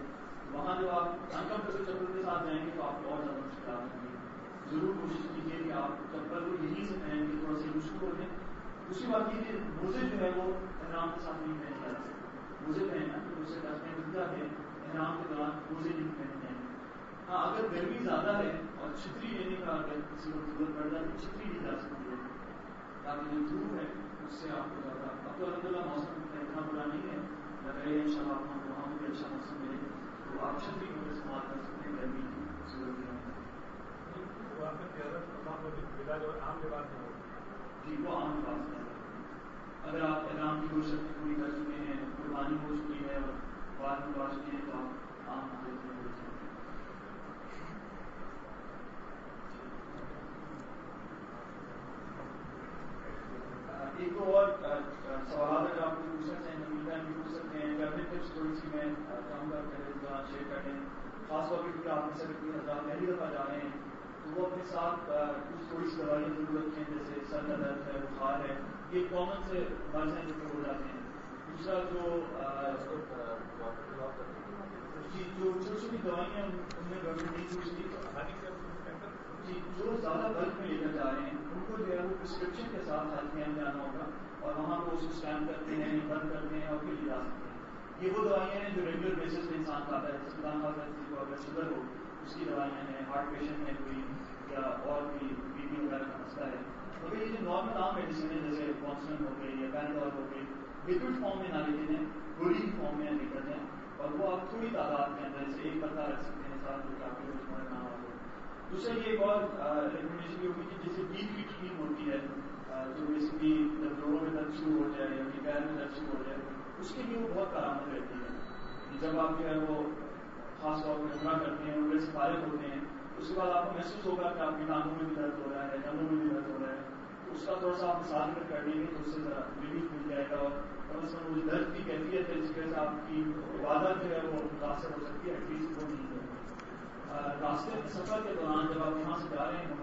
وہاں جب آپ انکمفرٹیبل چپل کے ساتھ جائیں گے تو آپ کو اور زیادہ مشکلات ہوں گی. ضرور کوشش کیجیے کہ آپ چپل کو یہیں سے پہن کے تھوڑا سا مشکل ہو جائیں. دوسری بات یہ کہ موزے جو ہے وہ احرام کے ساتھ نہیں پہنے جا سکتے. موزے پہننا تو اس سے ڈسٹیں مل جاتے ہیں, احرام کے دوران موزے نہیں پہنے جائیں گے. ہاں اگر گرمی زیادہ ہے اور چھتری لینے کا اگر کسی کو ضرورت پڑ جائے تو چھتری لی جا سکتی ہے تاکہ جو دھوپ ہے اس سے آپ کو زیادہ. اب تو الحمدللہ موسم اتنا برا نہیں ہے, لگ رہا ہے ان شاء اللہ آپ کو وہاں بھی اچھا موسم ملے تو آپ چھتری کو استعمال کر سکتے ہیں گرمی کی صورت میں. جی وہ عام لباس ہے. اگر آپ احرام کی کوئی شرطیں پوری کر چکے ہیں, قربانی ہو چکی ہے اور بعد میں لباس چکے ہیں تو آپ عام حالت میں ہو سکتے ہیں. ایک اور سوالات اگر آپ کو پوچھنا چاہیں تو میڈیا بھی پوچھ سکتے ہیں. گورنمنٹ ٹپس تھوڑی سی میں چاہوں گا کہ اس دوران شیئر کر دیں, خاص طور پہ کیونکہ آپ میں سے کوئی حضرات پہلی دفعہ جا رہے ہیں تو وہ اپنے ساتھ کچھ تھوڑی سی دوائیاں ضرور رکھیں, جیسے سر کا درد ہے, بخار ہے, یہ کامن سے مرض ہیں جو کہ ہو جاتے ہیں. دوسرا جو چھوٹی چھوٹی دوائیاں ان میں گورنمنٹ نہیں پوچھتی. جی جو زیادہ بلک میں لے کر جا رہے ہیں ان کو جو ہے وہ پرسکرپشن کے ساتھ ہیلتھ کیمپ جانا ہوگا اور وہاں پہ اس کو اسکین کرتے ہیں, بند کرتے ہیں اور پھر لے جا سکتے ہیں. یہ وہ دوائیاں ہیں جو ریگولر بیسس پہ انسان کھاتا ہے. جیسے خدا خاص کسی کو اگر شوگر ہو اس کی دوائیاں ہیں, ہارٹ پیشنٹ ہے کوئی یا اور کوئی بی پی وغیرہ کا مسئلہ ہے. مگر یہ جو نارمل عام میڈیسن ہے جیسے کانسٹنٹ ہو گئی یا پینڈول ہو گئی, لکوڈ فارم میں نہ لیتے ہیں, گولی کی فارم میں لے کر جائیں اور وہ آپ تھوڑی تعداد کے اندر جیسے ایک پتا رکھ سکتے ہیں ساتھ جو کہ آپ کے روزمرہ کام آ جائے. دوسرا یہ ایک اور ریکمنڈیشن یہ ہوگی کہ جیسے بیٹ کی ٹریم ہوتی ہے جو بیسکلی جب جوڑوں میں درد شروع ہو جائے یا پیر میں درد شروع ہو جائے اس کے لیے وہ بہت کارآمد رہتی ہے. جب آپ جو ہے وہ خاص طور پہ عمرہ کرتے ہیں, عمرے سے فارغ ہوتے ہیں, اس کے بعد آپ کو محسوس ہوگا کہ آپ کی ٹانگوں میں بھی درد ہو رہا ہے, جانوں میں بھی درد ہو رہا ہے, تو اس کا تھوڑا سا آپ مثال کر دیں گے تو اس سے ذرا ریلیف مل جائے گا. اور کم از کم وہ درد کی کیفیت ہے جس کی وجہ سے آپ کی عبادت جو ہے وہ متاثر ہو سکتی ہے, ایٹ لیسٹ وہ نہیں ہے. راستے میں سفر کے دوران جب آپ یہاں سے جا رہے ہیں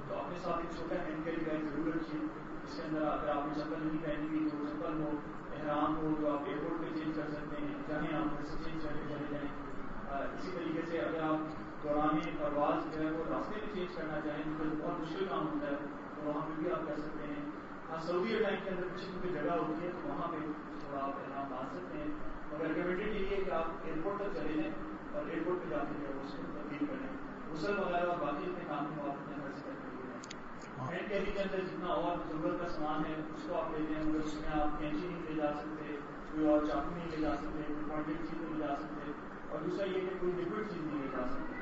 تو اپنے ساتھ ایک چھوٹا ہینڈ کیری بیگ ضرور رکھیے, جس کے اندر اگر آپ نے چپل نہیں پہنی ہوئی تو چپل ہو, احرام ہو جو آپ ایئرپورٹ پہ چینج کر سکتے ہیں, چاہیں آپ گھر سے چینج کر کے چلے جائیں. اسی طریقے سے اگر آپ دوران پرواز جو ہے وہ راستے میں چینج کرنا چاہیں تو بہت مشکل کام ہوتا ہے تو وہاں پہ بھی آپ کر سکتے ہیں. ہاں سعودی ٹائم کے اندر پیچھے کیونکہ جگہ ہوتی ہے تو وہاں پہ تھوڑا آپ احرام باندھ سکتے ہیں. مگر ریکمینڈیڈ یہی ہے کہ آپ ایئرپورٹ تک چلے جائیں اور ایئرپورٹ پہ جا کے جو ہے اس کو تبدیل کریں. غسل وغیرہ اور باقی اتنے کام کو آپ اپنے گھر سے کر کے لے جائیں. ہینڈ کیری کے اندر جتنا اور ضرورت کا سامان ہے اس کو آپ لے جائیں, مگر اس میں آپ کینچی نہیں لے جا سکتے, کوئی اور چاقو نہیں لے جا سکتے, کوئی پوائنٹڈ چیز نہیں لے جا سکتے, اور دوسرا یہ کہ کوئی لکوڈ چیز نہیں لے جا سکتے.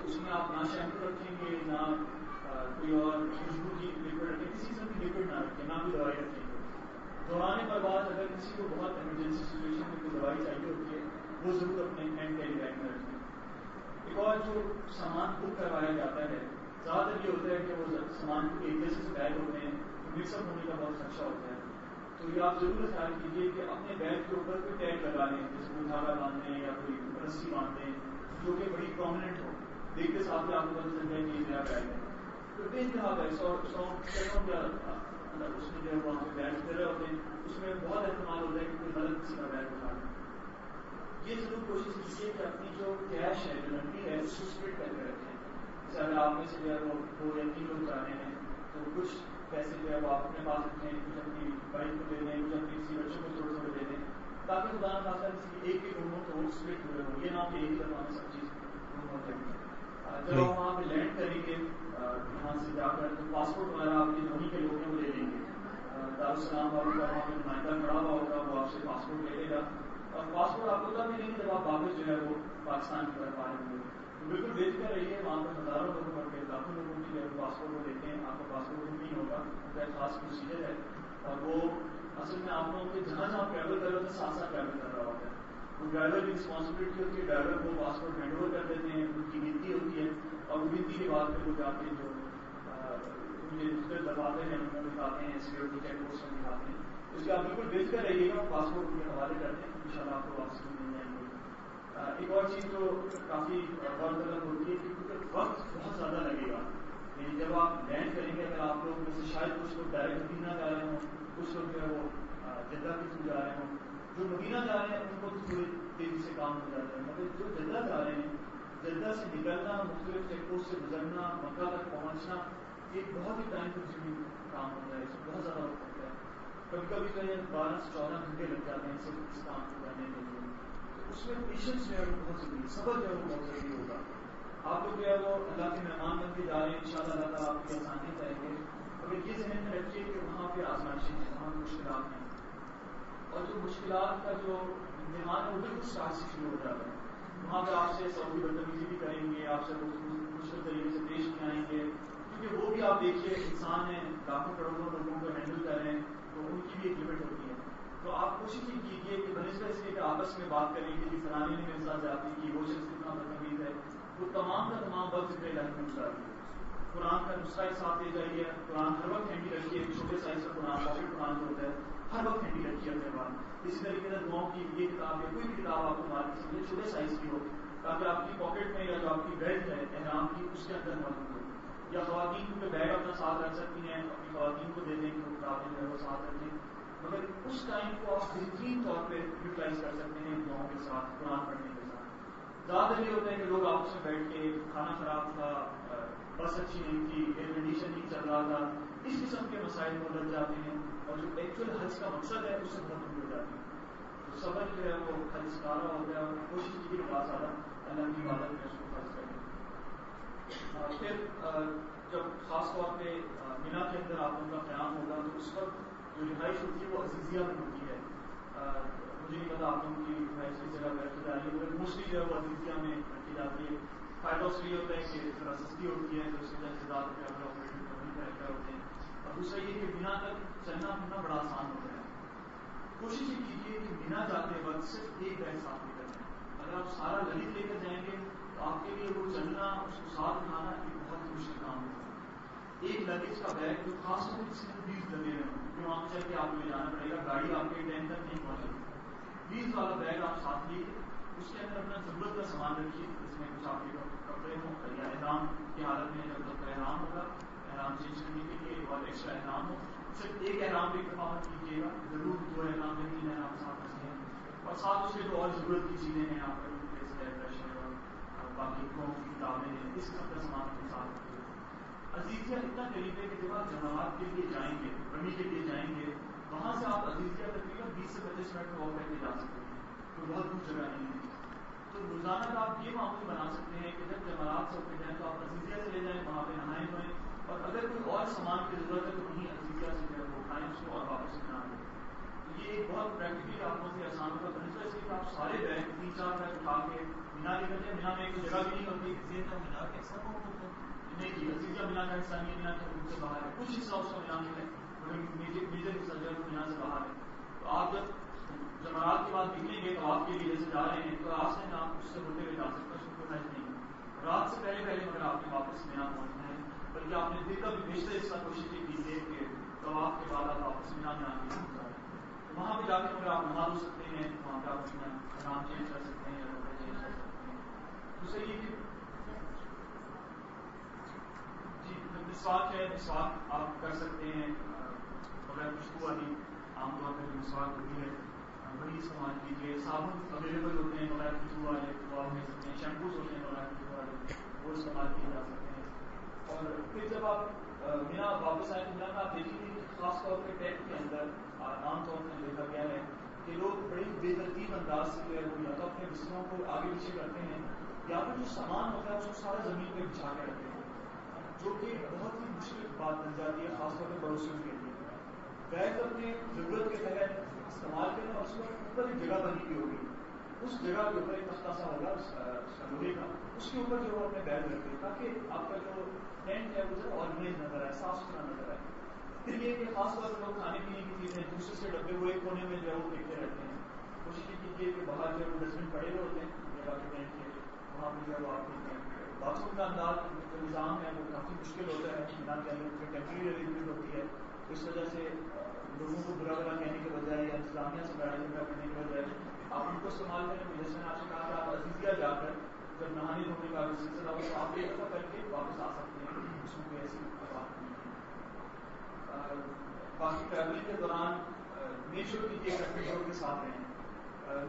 اس میں آپ نہ شیمپو رکھیں گے, نہ کوئی اور خوشبو کی لکوڈ رکھیں, کسی قسم کی لکوڈ نہ رکھیں, نہ کوئی دوائی رکھیں گے. دوران پرواز اگر کسی کو بہت ایمرجنسی سچویشن میں کوئی دوائی چاہیے ہوتی ہے وہ ضرور اپنے ہینڈ کیری بیگ میں رکھیں. ایک اور جو سامان بک کروایا جاتا ہے زیادہ تر یہ ہوتا ہے کہ وہ سامان ایک جیسے سے بیگ ہوتے ہیں تو مکس اپ ہونے کا بہت خدشہ ہوتا ہے. تو یہ آپ ضرور خیال کیجیے کہ اپنے بیگ کے اوپر کوئی ٹیگ لگا لیں, جیسے کوئی دھاگا باندھ دیں یا کوئی رسی باندھ دیں جو کہ بڑی پرومیننٹ ہو, دیکھتے ساتھ ہی آپ کو پتہ چل جائے کہ یہ میرا بیگ ہے. تو بے انتہا ہے 100 اس میں جو ہے وہاں پہ بیگ پھر رہے ہوتے ہیں, اس میں بہت احتمال ہوتا ہے کہ کوئی غلط کسی کا بیگ اٹھا لیں. یہ ضرور کوشش کیجیے کہ اپنی جو کیش ہے جو نقدی ہے اس کو اسپلٹ کر کے رکھیں. جیسے اگر آپ میں سے جو ہے وہ 2 یا 3 لوگ جا رہے ہیں تو کچھ پیسے جو ہے وہ آپ اپنے پاس رکھیں, کچھ اپنی بائک کو دے دیں, کچھ اپنی کسی بچوں کو تھوڑے تھوڑے دے دیں, تاکہ خدا نہ خاصا کسی ایک روم ہو تو وہ اسپلٹ ہوئے ہو, یہ نہ ہو کہ ایک ہی دفعہ میں سب چیز روم ہو جائے. جب آپ وہاں پہ لینڈ کریں گے یہاں سے جا کر تو پاسپورٹ وغیرہ آپ کے دھونی کے لوگ ہیں وہ لے لیں گے. دارالسلام والوں کا وہاں پہ نمائندہ کھڑا ہوا ہوگا, وہ آپ سے پاسپورٹ لے لے گا, اور پاسپورٹ آپ کو تب ملیں گے جب آپ واپس جو ہے وہ پاکستان کی طرف آ رہے ہوں گے. بالکل بے فکر رہیے, وہاں پہ ہزاروں لوگوں بڑھ لاکھوں لوگوں کی جو پاسپورٹ وہ لیتے ہیں, آپ کا پاسپورٹ نہیں ہوگا, ان کا ایک خاص پروسیجر ہے, اور وہ اصل میں آپ لوگوں کے جہاں جہاں ٹریول کر رہے ہوتے ہیں ساتھ ساتھ ٹریول کر رہا ہوتا ہے. وہ ڈرائیور کی رسپانسبلٹی ہوتی ہے, ڈرائیور کو پاسپورٹ ہینڈ اوور کر دیتے ہیں, ان کی گنتی ہوتی ہے, اور وہ گنتی کے بعد پھر وہ جا کے جو دباتے ہیں ان کو دکھاتے ہیں, سیکورٹی چیک پوسٹ میں دکھاتے ہیں. اس کے آپ بالکل بے فکر رہیے گا, پاسپورٹ ان کے حوالے کرتے ہیں, ان شاء اللہ آپ کو واپس مل جائیں گے. ایک اور چیز جو کافی غور طلب ہوتی ہے کہ کیونکہ وقت بہت زیادہ لگے گا, یعنی جب آپ لینڈ کریں گے, اگر آپ لوگ میں سے شاید کچھ لوگ ڈائریکٹ مدینہ جا رہے ہوں, کچھ لوگ جو ہے وہ جدہ کے تھرو جا رہے ہوں, جو مدینہ جا رہے ہیں ان کو تھوڑی تیزی سے کام ہو جاتا ہے, مگر جو جدہ جا رہے ہیں جدہ سے نکلنا, مختلف چیک پوسٹ سے گزرنا, مکہ تک پہنچنا, ایک بہت ہی ٹائم کنزیومنگ کام ہوتا ہے, اس میں بہت زیادہ وقت لگتا ہے. کبھی کبھی تو یہ 12 سے 14 گھنٹے لگ جاتے ہیں صرف اس کام کو کرنے کے لیے. اس میں پیشنس جو ہے وہ بہت ضروری, صبر جو ہے وہ بہت ضروری ہوگا. آپ لوگ جو ہے وہ اللہ کے مہمان بن کے جا رہے ہیں, ان شاء اللہ تعالیٰ آپ کی آسانی کریں گے, مگر یہ ذہن میں رکھیے کہ وہاں پہ آزمائشیں ہیں, وہاں مشکلات ہیں, اور جو مشکلات کا جو امتحان ہے وہ بالکل اسٹارٹ سے شروع ہو جاتا ہے. وہاں پہ آپ سے سعودی بدتمیزی بھی کریں گے, آپ سے مشکل طریقے سے پیش بھی آئیں گے, کیونکہ وہ بھی آپ دیکھیے انسان ہیں, لاکھوں کروڑوں لوگوں کو ہینڈل کر رہے ہیں, تو ان کی بھی ایک لمٹ ہوتی ہے. تو آپ کوشش یہ کیجیے کہ بنسبت اس کے کہ آپس میں بات کریں کہ فلانی نے میرے ساتھ زیادتی کی, وہ شخص کتنا بدتمیز ہے, وہ تمام کا تمام وقت ذکر الہی میں گزاریے. قرآن کا نسخہ ایک ساتھ لے جائیے, قرآن ہر وقت ہینڈی رکھیے, چھوٹے سائز کا قرآن پاکٹ قرآن جو ہوتا ہے ہر وقت ہینڈی رکھیے اپنے پاس. اسی طریقے سے دعاؤں کی یہ کتاب یا کوئی بھی کتاب آپ کو مارکیٹ سمجھے چھوٹے سائز کی ہو, تاکہ آپ کی پاکٹ میں یا جو آپ کی بیلٹ ہے احرام کی اس کے اندر موجود ہو. یا خواتین کو بیگ اپنا ساتھ رکھ سکتی ہیں, اپنی خواتین کو دے دیں کہ وہ کتابیں جو ہے وہ ساتھ رکھیں, مگر اس ٹائم کو آپ بہترین طور پہ یوٹیلائز کر سکتے ہیں دعاؤں کے ساتھ, قرآن پڑھنے کے ساتھ. زیادہ یہ ہوتا ہے کہ لوگ آپس میں بیٹھ کے کھانا خراب تھا, بس اچھی نہیں تھی, ایئر کنڈیشن نہیں چل رہا تھا, اس قسم کے مسائل کو لگ جاتے ہیں, اور جو ایکچوئل حج کا مقصد ہے اس سے بہت دور ہو جاتے ہیں. تو صبر جو ہے وہ حج سکھارا ہوتا ہے, اور کوشش کی بات زیادہ اللہ کی عبادت میں اس کو خرچ کریں. پھر جب خاص طور پہ مینا کے اندر آپ ان کا قیام ہوگا تو اس وقت جو رہائش ہوتی ہے وہ عزیزیہ میں ہوتی ہے. مجھے نہیں پتا آپ لوگوں کی رہائش کی جگہ پہ رکھی جا رہی ہے, مگر موسٹلی جو ہے وہ عزیزیہ میں رکھی جاتی ہے. فائدہ اس لیے ہوتا ہے کہ ذرا سستی ہوتی ہے, تو اس وجہ سے زیادہ ٹریول آپریٹر وہیں پہ رکھے ہوتے ہیں. اور دوسرا یہ کہ مینا تک چلنا پھرنا بڑا آسان ہوتا ہے. کوشش یہ کیجیے کہ مینا جاتے وقت صرف ایک بیگ ساتھ لے کر جائیں. اگر آپ سارا لگیج لے کر جائیں گے تو آپ کے لیے وہ چلنا, اس کو ساتھ اٹھانا ایک بہت ہی مشکل کام ہوگا. ایک لگیج کا بیگ جو خاص طور پر جس میں 20 لگے ہوئے ہوں, کیونکہ وہاں چل کے آپ کو لے جانا پڑے گا, گاڑی آپ کے ٹائم تک نہیں پہنچے گی. 20 والا بیگ آپ ساتھ لیجیے, اس کے اندر اپنا ضرورت کا سامان رکھیے, جس میں کچھ آپ کے کپڑے ہوں یا احرام کی حالت میں جب تک احرام ہوگا, احرام چینج کرنے کے لیے اور ایکسٹرا احرام ہو. صرف ایک احرام ایک دفعہ مت کیجیے گا, ضرور 2 احرام یا 3 احرام ساتھ رکھیں, اور ساتھ اس کے جو اور ضرورت کی چیزیں ہیں آپ کا ٹوتھ پیسٹ ہے, برش ہے, اور باقی بکوں کی کتابیں ہیں, اس قسم کا سامان کے ساتھ رکھیے. عزیزیہ اتنا قریب ہے کہ جب آپ جماعت کے لیے جائیں گے, رمی کے لیے جائیں گے, وہاں سے آپ عزیزیہ تقریباً 20 سے 25 منٹ واک کر کے جا سکتے ہیں, کوئی بہت دور جگہ نہیں ہے. تو روزانہ کا آپ یہ معمول بنا سکتے ہیں کہ جب جماعت سے ہوتے جائیں تو آپ عزیزیہ چلے جائیں, وہاں پہ نہائیں دھوئیں, اور اگر کوئی اور سامان کی ضرورت ہے تو وہیں عزیزیہ سے جو ہے وہ اٹھائیں اس کو اور واپس بنا دیں. تو یہ ایک بہت پریکٹیکلی آپ کو آسان ہوگا. بنسبت اس لیے کہ آپ سارے بیگ 3-4 بیگ اٹھا کے مینا لے کر جائیں. مینا میں ایک جگہ بھی نہیں ہوتی, مینا کا حصہ نہیں کی عزیزیہ مینا کا حصہ نہیں, مینا کے حدود سے باہر ہے, کچھ حصہ اس کا مینا میں ہے, مگر میجر حصہ جو ہے وہ مینا سے باہر ہے. تو آپ جب جمعرات کے بعد نکلیں گے تو آپ کے لیے جیسے جا رہے ہیں تو راستے میں آپ اس سے ہوتے ہوئے جا سکتے ہیں, اس میں کوئی حرج نہیں. رات سے پہلے مگر آپ نے واپس مینا پہنچنا ہے, بلکہ آپ نے دن کا بھی بیشتر حصہ کوشش یہ کیجیے کہ طواف کے بعد آپ واپس مینا میں آ کے وہاں پہ جا کے مگر آپ نہا دھو سکتے ہیں, وہاں پہ آپ اپنا احرام چینج کر سکتے ہیں یا کپڑے چینج کر سکتے ہیں. دوسرا یہ کہ جی مسواک ہے, مسواک آپ کر سکتے ہیں بغیر خوشبو والی, عام طور پہ مسواک ہوتی ہے وہی استعمال کیجیے. صابن اویلیبل ہوتے ہیں نوراک خوشبو والے وہ آپ لے سکتے ہیں. شیمپوز ہوتے ہیں نوراک خوشبو والے وہ استعمال کیے جا سکتے ہیں. اور پھر جب آپ مینا واپس آئے تو مینا میں آپ دیکھیں گے کہ خاص طور پہ ٹیک کے اندر عام طور پر دیکھا گیا ہے کہ لوگ بڑی بے ترتیب انداز سے جو ہے وہ یا تو اپنے بستروں کو آگے پیچھے کرتے ہیں یا پھر جو سامان ہوتا ہے اس کو سارا زمین پہ بچھا کے رکھتے ہیں, جو کہ بہت ہی مشکل بات بن جاتی ہے خاص طور پہ پڑوسیوں کے لیے. بیگ اپنے ضرورت کے تحت استعمال کریں اور اس کے اوپر ایک جگہ بنی ہوئی ہوگی, اس جگہ کے اوپر ایک تختہ سا ہوگا اس کا لوہے کا, اس کے اوپر جو اپنے بیگ رکھیں تاکہ آپ کا جو ٹینٹ ہے وہ جو آرگنائز نظر آئے, صاف ستھرا نظر آئے. پھر یہ کہ خاص طور پر لوگ کھانے پینے کی چیزیں دوسرے سے ڈبے ہوئے کونے میں جو ہے وہ دیکھتے رہتے ہیں. کوشش کیجیے کہ باہر جو ہے وہ ڈسٹبن پڑے ہوئے ہوتے ہیں جگہ کے ٹینٹ کے, وہاں پہ جو ہے وہ آپ دیکھتے ہیں. باتھ روم کا انداز جو نظام ہے وہ کافی مشکل ہوتا ہے, میدان کے اندر ٹیمپریری ارینجمنٹ ہوتی ہے, اس وجہ سے لوگوں کو برا برا کہنے کے بجائے یا انتظامیہ سے لڑائی جھگڑا کرنے کے بجائے آپ ان کو استعمال کریں. جیسے میں آپ سے کہا کہ آپ عزیزیہ جا کر جب نہانے دھونے کا سلسلہ ہو تو آپ ایک دفعہ کر کے واپس آ سکتے ہیں, اس میں کوئی ایسی بات نہیں ہے. باقی ٹریولنگ کے دوران میک شیور کیجیے کہ اپنے لوگوں کے ساتھ رہیں.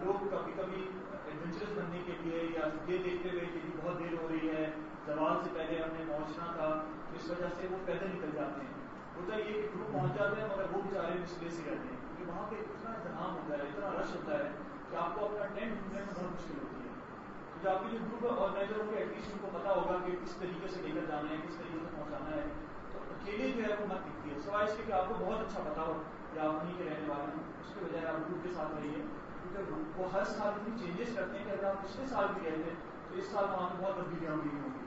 لوگ کبھی کبھی ایڈونچرس بننے کے لیے یا یہ دیکھتے ہوئے کہ بہت دیر ہو رہی ہے, زوال سے پہلے ہم نے پہنچنا تھا, اس وجہ سے وہ پیدل نکل جاتے ہیں. ہوتا یہ کہ گروپ پہنچ جاتے ہیں مگر وہ بیچارے ڈسپلیس ہی رہتے ہیں کیونکہ وہاں پہ اتنا انتظام ہوتا ہے, اتنا رش ہوتا ہے کہ آپ کو اپنا ٹینٹ ڈھونڈنے میں بہت مشکل ہوتی ہے. تو جو آپ کے جو گروپ آرگنائزر ہوں گے ایٹ لیسٹ ان کو پتا ہوگا کہ کس طریقے سے لے کر جانا ہے, کس طریقے سے پہنچانا ہے. تو اکیلے جو ہے وہ مت دکھتی ہے, سوائے اس کے کہ آپ کو بہت اچھا پتا ہو کہ آپ وہیں کے رہنے والے ہیں, اس کے بجائے آپ گروپ کے ساتھ رہیے. کیونکہ وہ ہر سال اتنی چینجز کرتے ہیں کہ اگر آپ پچھلے سال بھی گئے تھے تو اس سال وہاں پہ بہت تبدیلیاں ہوئی ہوں گی.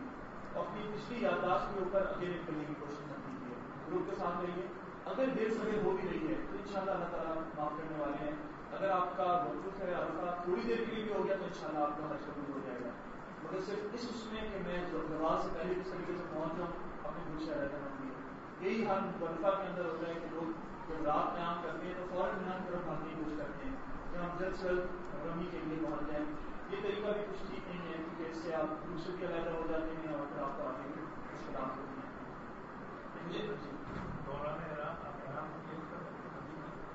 اپنی پچھلی یادداشت کے اوپر اکیلے نکلنے کی کوشش نہ کیجیے, گروپ کے ساتھ رہیے. اگر دیر سویر ہو بھی رہی ہے تو انشاءاللہ اللہ تعالیٰ معاف کرنے والے ہیں. اگر آپ کا وقوف ہے عرفہ تھوڑی دیر کے لیے بھی ہو گیا تو انشاءاللہ آپ کا حج قبول ہو جائے گا. مگر صرف اس میں کہ میں زوال سے پہلے کس طریقے سے پہنچ جاؤں اپنی کچھ رہتا ہوں. یہی حال مغرفہ کے اندر ہوتا ہے کہ لوگ جب رات قیام کرتے ہیں تو فوراً مینا کی طرف بھاگنے کی کوشش کرتے ہیں کہ ہم جلد سے جلد رمی کے لیے پہنچ جائیں. یہ طریقہ بھی کچھ ٹھیک نہیں ہے کیونکہ اس سے آپ دوسرے کے علیحدہ ہو جاتے ہیں اور پھر آپ کو آگے مشکلات ہوتی ہیں.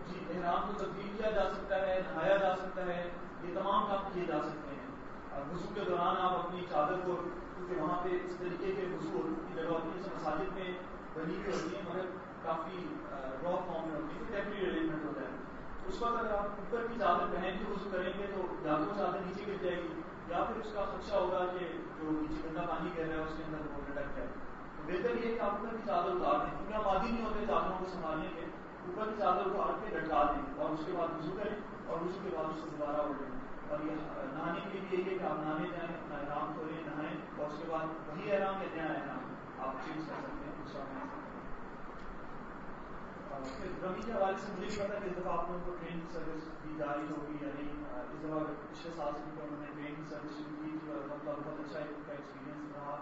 جی احرام کو تبدیل کیا جا سکتا ہے, نہایا جا سکتا ہے, یہ تمام کام کیے جا سکتے ہیں. وضو کے دوران آپ اپنی چادر کو, کیونکہ وہاں پہ اس طریقے کے وضو کی جگہ ہوتی ہے, مساجد میں بنی ہوئی ہوتی ہیں مگر کافی را فارم میں ہوتی ہے, ٹیمپریری ارینجمنٹ ہوتا ہے. اس وقت اگر آپ اوپر کی چادر پہن کے وضو کریں گے تو یا تو چادر نیچے گر جائے گی یا پھر اس کا خدشہ ہوگا کہ جو نیچے گندا پانی گر رہا ہے اس کے اندر وہ لٹک جائے. تو بہتر یہ کہ آپ اوپر کی چادر اتار دیں, کیونکہ ہم عادی نہیں ہوتے چادروں کو سنبھالنے کے. اوپر کی چادر اتار کے لٹکا دیں اور اس کے بعد وضو کریں اور وضو کے بعد اس کو دوبارہ اڑیں. اور یہ نہانے کے لیے یہی ہے کہ آپ نہانے جائیں, اپنا احرام کھولیں, نہائیں اور اس کے بعد وہی احرام یا نیا احرام آپ چینج کر سکتے ہیں دوسرا میں. رمی کے حوالے سے مجھے نہیں پتا کہ اس دفعہ آپ لوگوں کو ٹرین کی سروس دی جا رہی ہوگی یا نہیں. اس دفعہ پچھلے سال سے انہوں نے ٹرین کی سروس شروع کی تھی اور الحمد للہ بہت اچھا ان کا ایکسپیرینس رہا.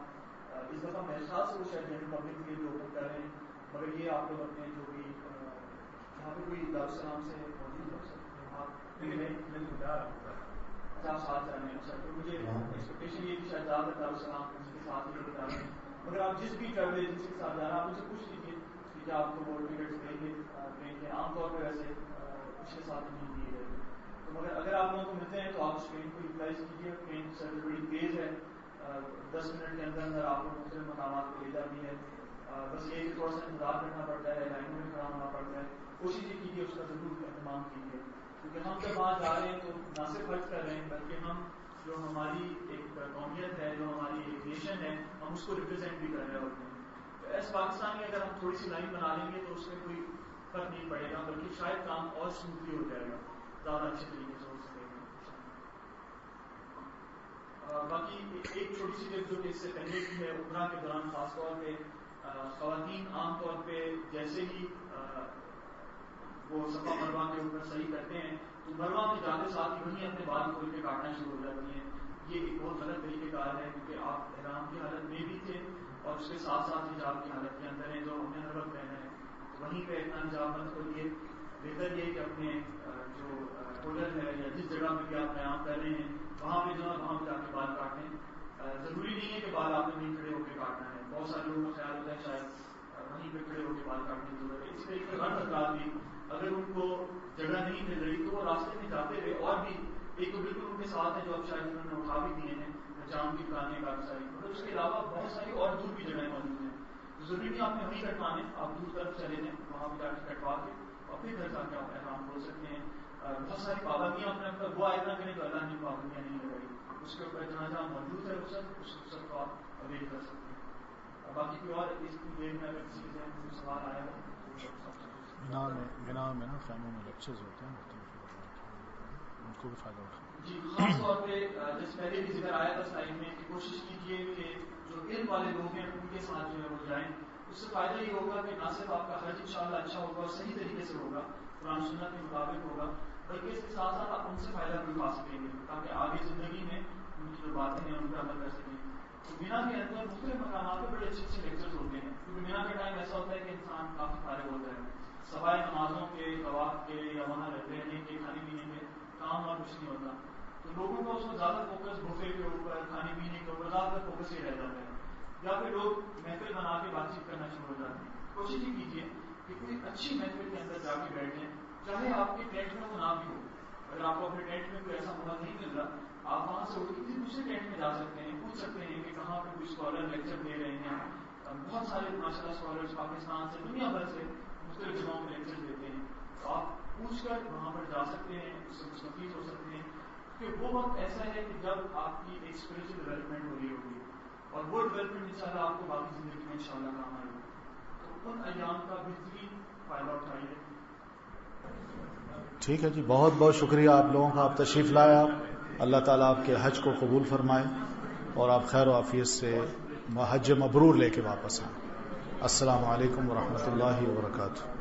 اس دفعہ میرے خیال سے وہ شاید جنرل پبلک کے لیے اوپن کر رہے ہیں, مگر یہ آپ لوگ اپنے جو بھی یہاں پہ کوئی دارالسلام سے موجود ہو سکتے ہیں آپ اچھا ساتھ جانے ہیں. اچھا تو مجھے ایکسپیکٹیشن یہ کہ شاید زیادہ دارالسلام اس کے ساتھ ہی جا رہے ہیں, مگر آپ جس بھی ٹریول ایجنسی کے ساتھ جا رہے ہیں آپ مجھے پوچھ لیجیے کہ کیا آپ کو وہ ٹکٹس دیں گے ٹرین کے. عام طور پہ ویسے پچھلے سال نہیں دیے گئے تھے, تو مگر اگر آپ لوگوں کو ملتے ہیں تو آپ اس ٹرین کو یوٹیلائز کیجیے. ٹرین سروس بڑی تیز ہے, 10 منٹ کے اندر اندر آپ کو مختلف مقامات کو لے جاتی ہے. بس یہ تھوڑا سا انتظار کرنا پڑتا ہے, لائنوں میں کھڑا ہونا پڑتا ہے. کوشش یہ کیجیے اس کا ضرور اہتمام کیجیے, کیونکہ ہم جب وہاں جا رہے ہیں تو نہ صرف خرچ کر رہے ہیں بلکہ ہم جو ہماری ایک قومیت ہے, جو ہماری ایک نیشن ہے, ہم اس کو ریپرزینٹ بھی کر رہے ہوتے ہیں. تو ایس پاکستانی اگر ہم تھوڑی سی لائن بنا لیں گے تو اس میں کوئی فرق نہیں پڑے گا, بلکہ شاید کام اور اسموتھلی ہو جائے گا, زیادہ اچھے طریقے سے ہو سکے گا. باقی ایک چھوٹی سی ٹپ جو کہ اس سے پہلے کی ہے, عمرہ کے دوران خاص طور پہ خواتین عام طور پہ جیسے ہی وہ صفا مروا کے اوپر صحیح کرتے ہیں تو مروا میں جاتے ساتھ ہی وہیں اپنے بال کھول کے کاٹنا شروع ہو جاتی ہیں. یہ ایک بہت غلط طریقہ کار ہے, کیونکہ آپ احرام کی حالت میں بھی تھے اور اس کے ساتھ ساتھ حجاب کی حالت کے اندر ہیں جو ہم نے ہر وقت پہنا ہے. وہیں پہ اتنا حجاب مت کھولیے. بہتر یہ کہ اپنے جو ہوٹل ہے یا جس جگہ پہ بھی آپ قیام کر رہے ہیں وہاں پہ جو ہے وہاں پہ جا کے بال کاٹیں. ضروری نہیں ہے کہ بال آپ نے وہیں کھڑے ہو کے کاٹنا ہے. بہت سارے لوگوں کا خیال ہوتا ہے شاید وہیں پہ کھڑے ہو کے بال کاٹنے کی ضرورت ہے. اس طریقے کے غلط حضرات بھی اگر ان کو جگہ نہیں مل رہی تو وہ راستے میں جاتے ہوئے اور بھی ایک تو بالکل ان کے ساتھ ہے جو اب شاید انہوں نے اٹھا بھی دیے ہیں جام کی پرانے کافی ساری، مگر اس کے علاوہ بہت ساری اور دور بھی جگہیں موجود ہیں. ضروری نہیں آپ نے وہیں کٹوانے، آپ دور طرف چلے جائیں وہاں پہ جا کے کٹوا کے اور پھر گھر جا کے آپ احرام کھول سکتے ہیں. بہت ساری پابندیاں اپنے وہ آئے نہ کریں تو اللہ نے پابندیاں نہیں لگائی، اس کے اوپر جہاں جہاں موجود ہے رخصت کو آپ اویل کر سکتے ہیں. باقی کوئی اور اس کی دیر میں اگر کسی کے ذہن میں سوال آیا ہو بنا میں نا خیموں میں لیکچرز ہوتے ہیں ان کو بھی فائدہ اٹھا. جی خاص طور پہ جیسے پہلے بھی ذکر آیا تھا سائن میں کہ کوشش کیجیے کہ جو علم والے لوگ ہیں ان کے ساتھ جو ہے وہ جائیں. اس سے فائدہ یہ ہوگا کہ نہ صرف آپ کا حج انشاءاللہ اچھا ہوگا اور صحیح طریقے سے ہوگا، قرآن سنت کے مطابق ہوگا، بلکہ اس کے ساتھ ساتھ آپ ان سے فائدہ بھی اٹھا سکیں گے تاکہ آگے زندگی میں ان کی جو باتیں ہیں ان پر عمل کر سکیں. تو مینا کے اندر مختلف مقامات پہ بڑے اچھے اچھے لیکچرز ہوتے ہیں کیونکہ مینا کا ٹائم ایسا ہوتا ہے کہ انسان کافی فارغ ہوتا ہے، سوائے نمازوں کے، طواف کے یا وہاں رہنے کے، کھانے پینے کے کام اور کچھ نہیں ہوتا. تو لوگوں کا اس میں زیادہ فوکس بفے کے اوپر، کھانے پینے کے اوپر زیادہ فوکس یہ رہ جاتا ہے، یا پھر لوگ محفل بنا کے بات چیت کرنا شروع ہو جاتے ہیں. کوشش یہ کیجیے کہ کوئی اچھی محفل کے اندر جا کے بیٹھیں، چاہے آپ کے ٹینٹ میں وہ نہ بھی ہو. اگر آپ کو اپنے ٹینٹ میں کوئی ایسا موقع نہیں مل رہا، آپ وہاں سے اٹھ کے کسی دوسرے ٹینٹ میں جا سکتے ہیں، پوچھ سکتے ہیں کہ کہاں پہ کوئی اسکالر لیکچر دے رہے ہیں. بہت سارے ماشاء اللہ اسکالرس پاکستان سے، دنیا بھر سے مختلف جگہوں میں لیکچر دیتے ہیں. تو آپ پوچھ کر وہاں پر جا سکتے ہیں، اس سے مستفید ہو سکتے ہیں. کہ وہ وقت ایسا ہے کہ جب آپ کی ایک اسپرچل ڈیولپمنٹ ہو رہی ہوگی اور وہ ڈیولپمنٹ انشاءاللہ آپ کو باقی زندگی میں انشاءاللہ کام آئے گا. تو ان ایام کا بہترین فائدہ اٹھائیے. ٹھیک ہے جی، بہت بہت شکریہ آپ لوگوں کا، آپ تشریف لایا. اللہ تعالیٰ آپ کے حج کو قبول فرمائے اور آپ خیر و عافیت سے حج مبرور لے کے واپس آئیں. السلام علیکم ورحمۃ اللہ وبرکاتہ.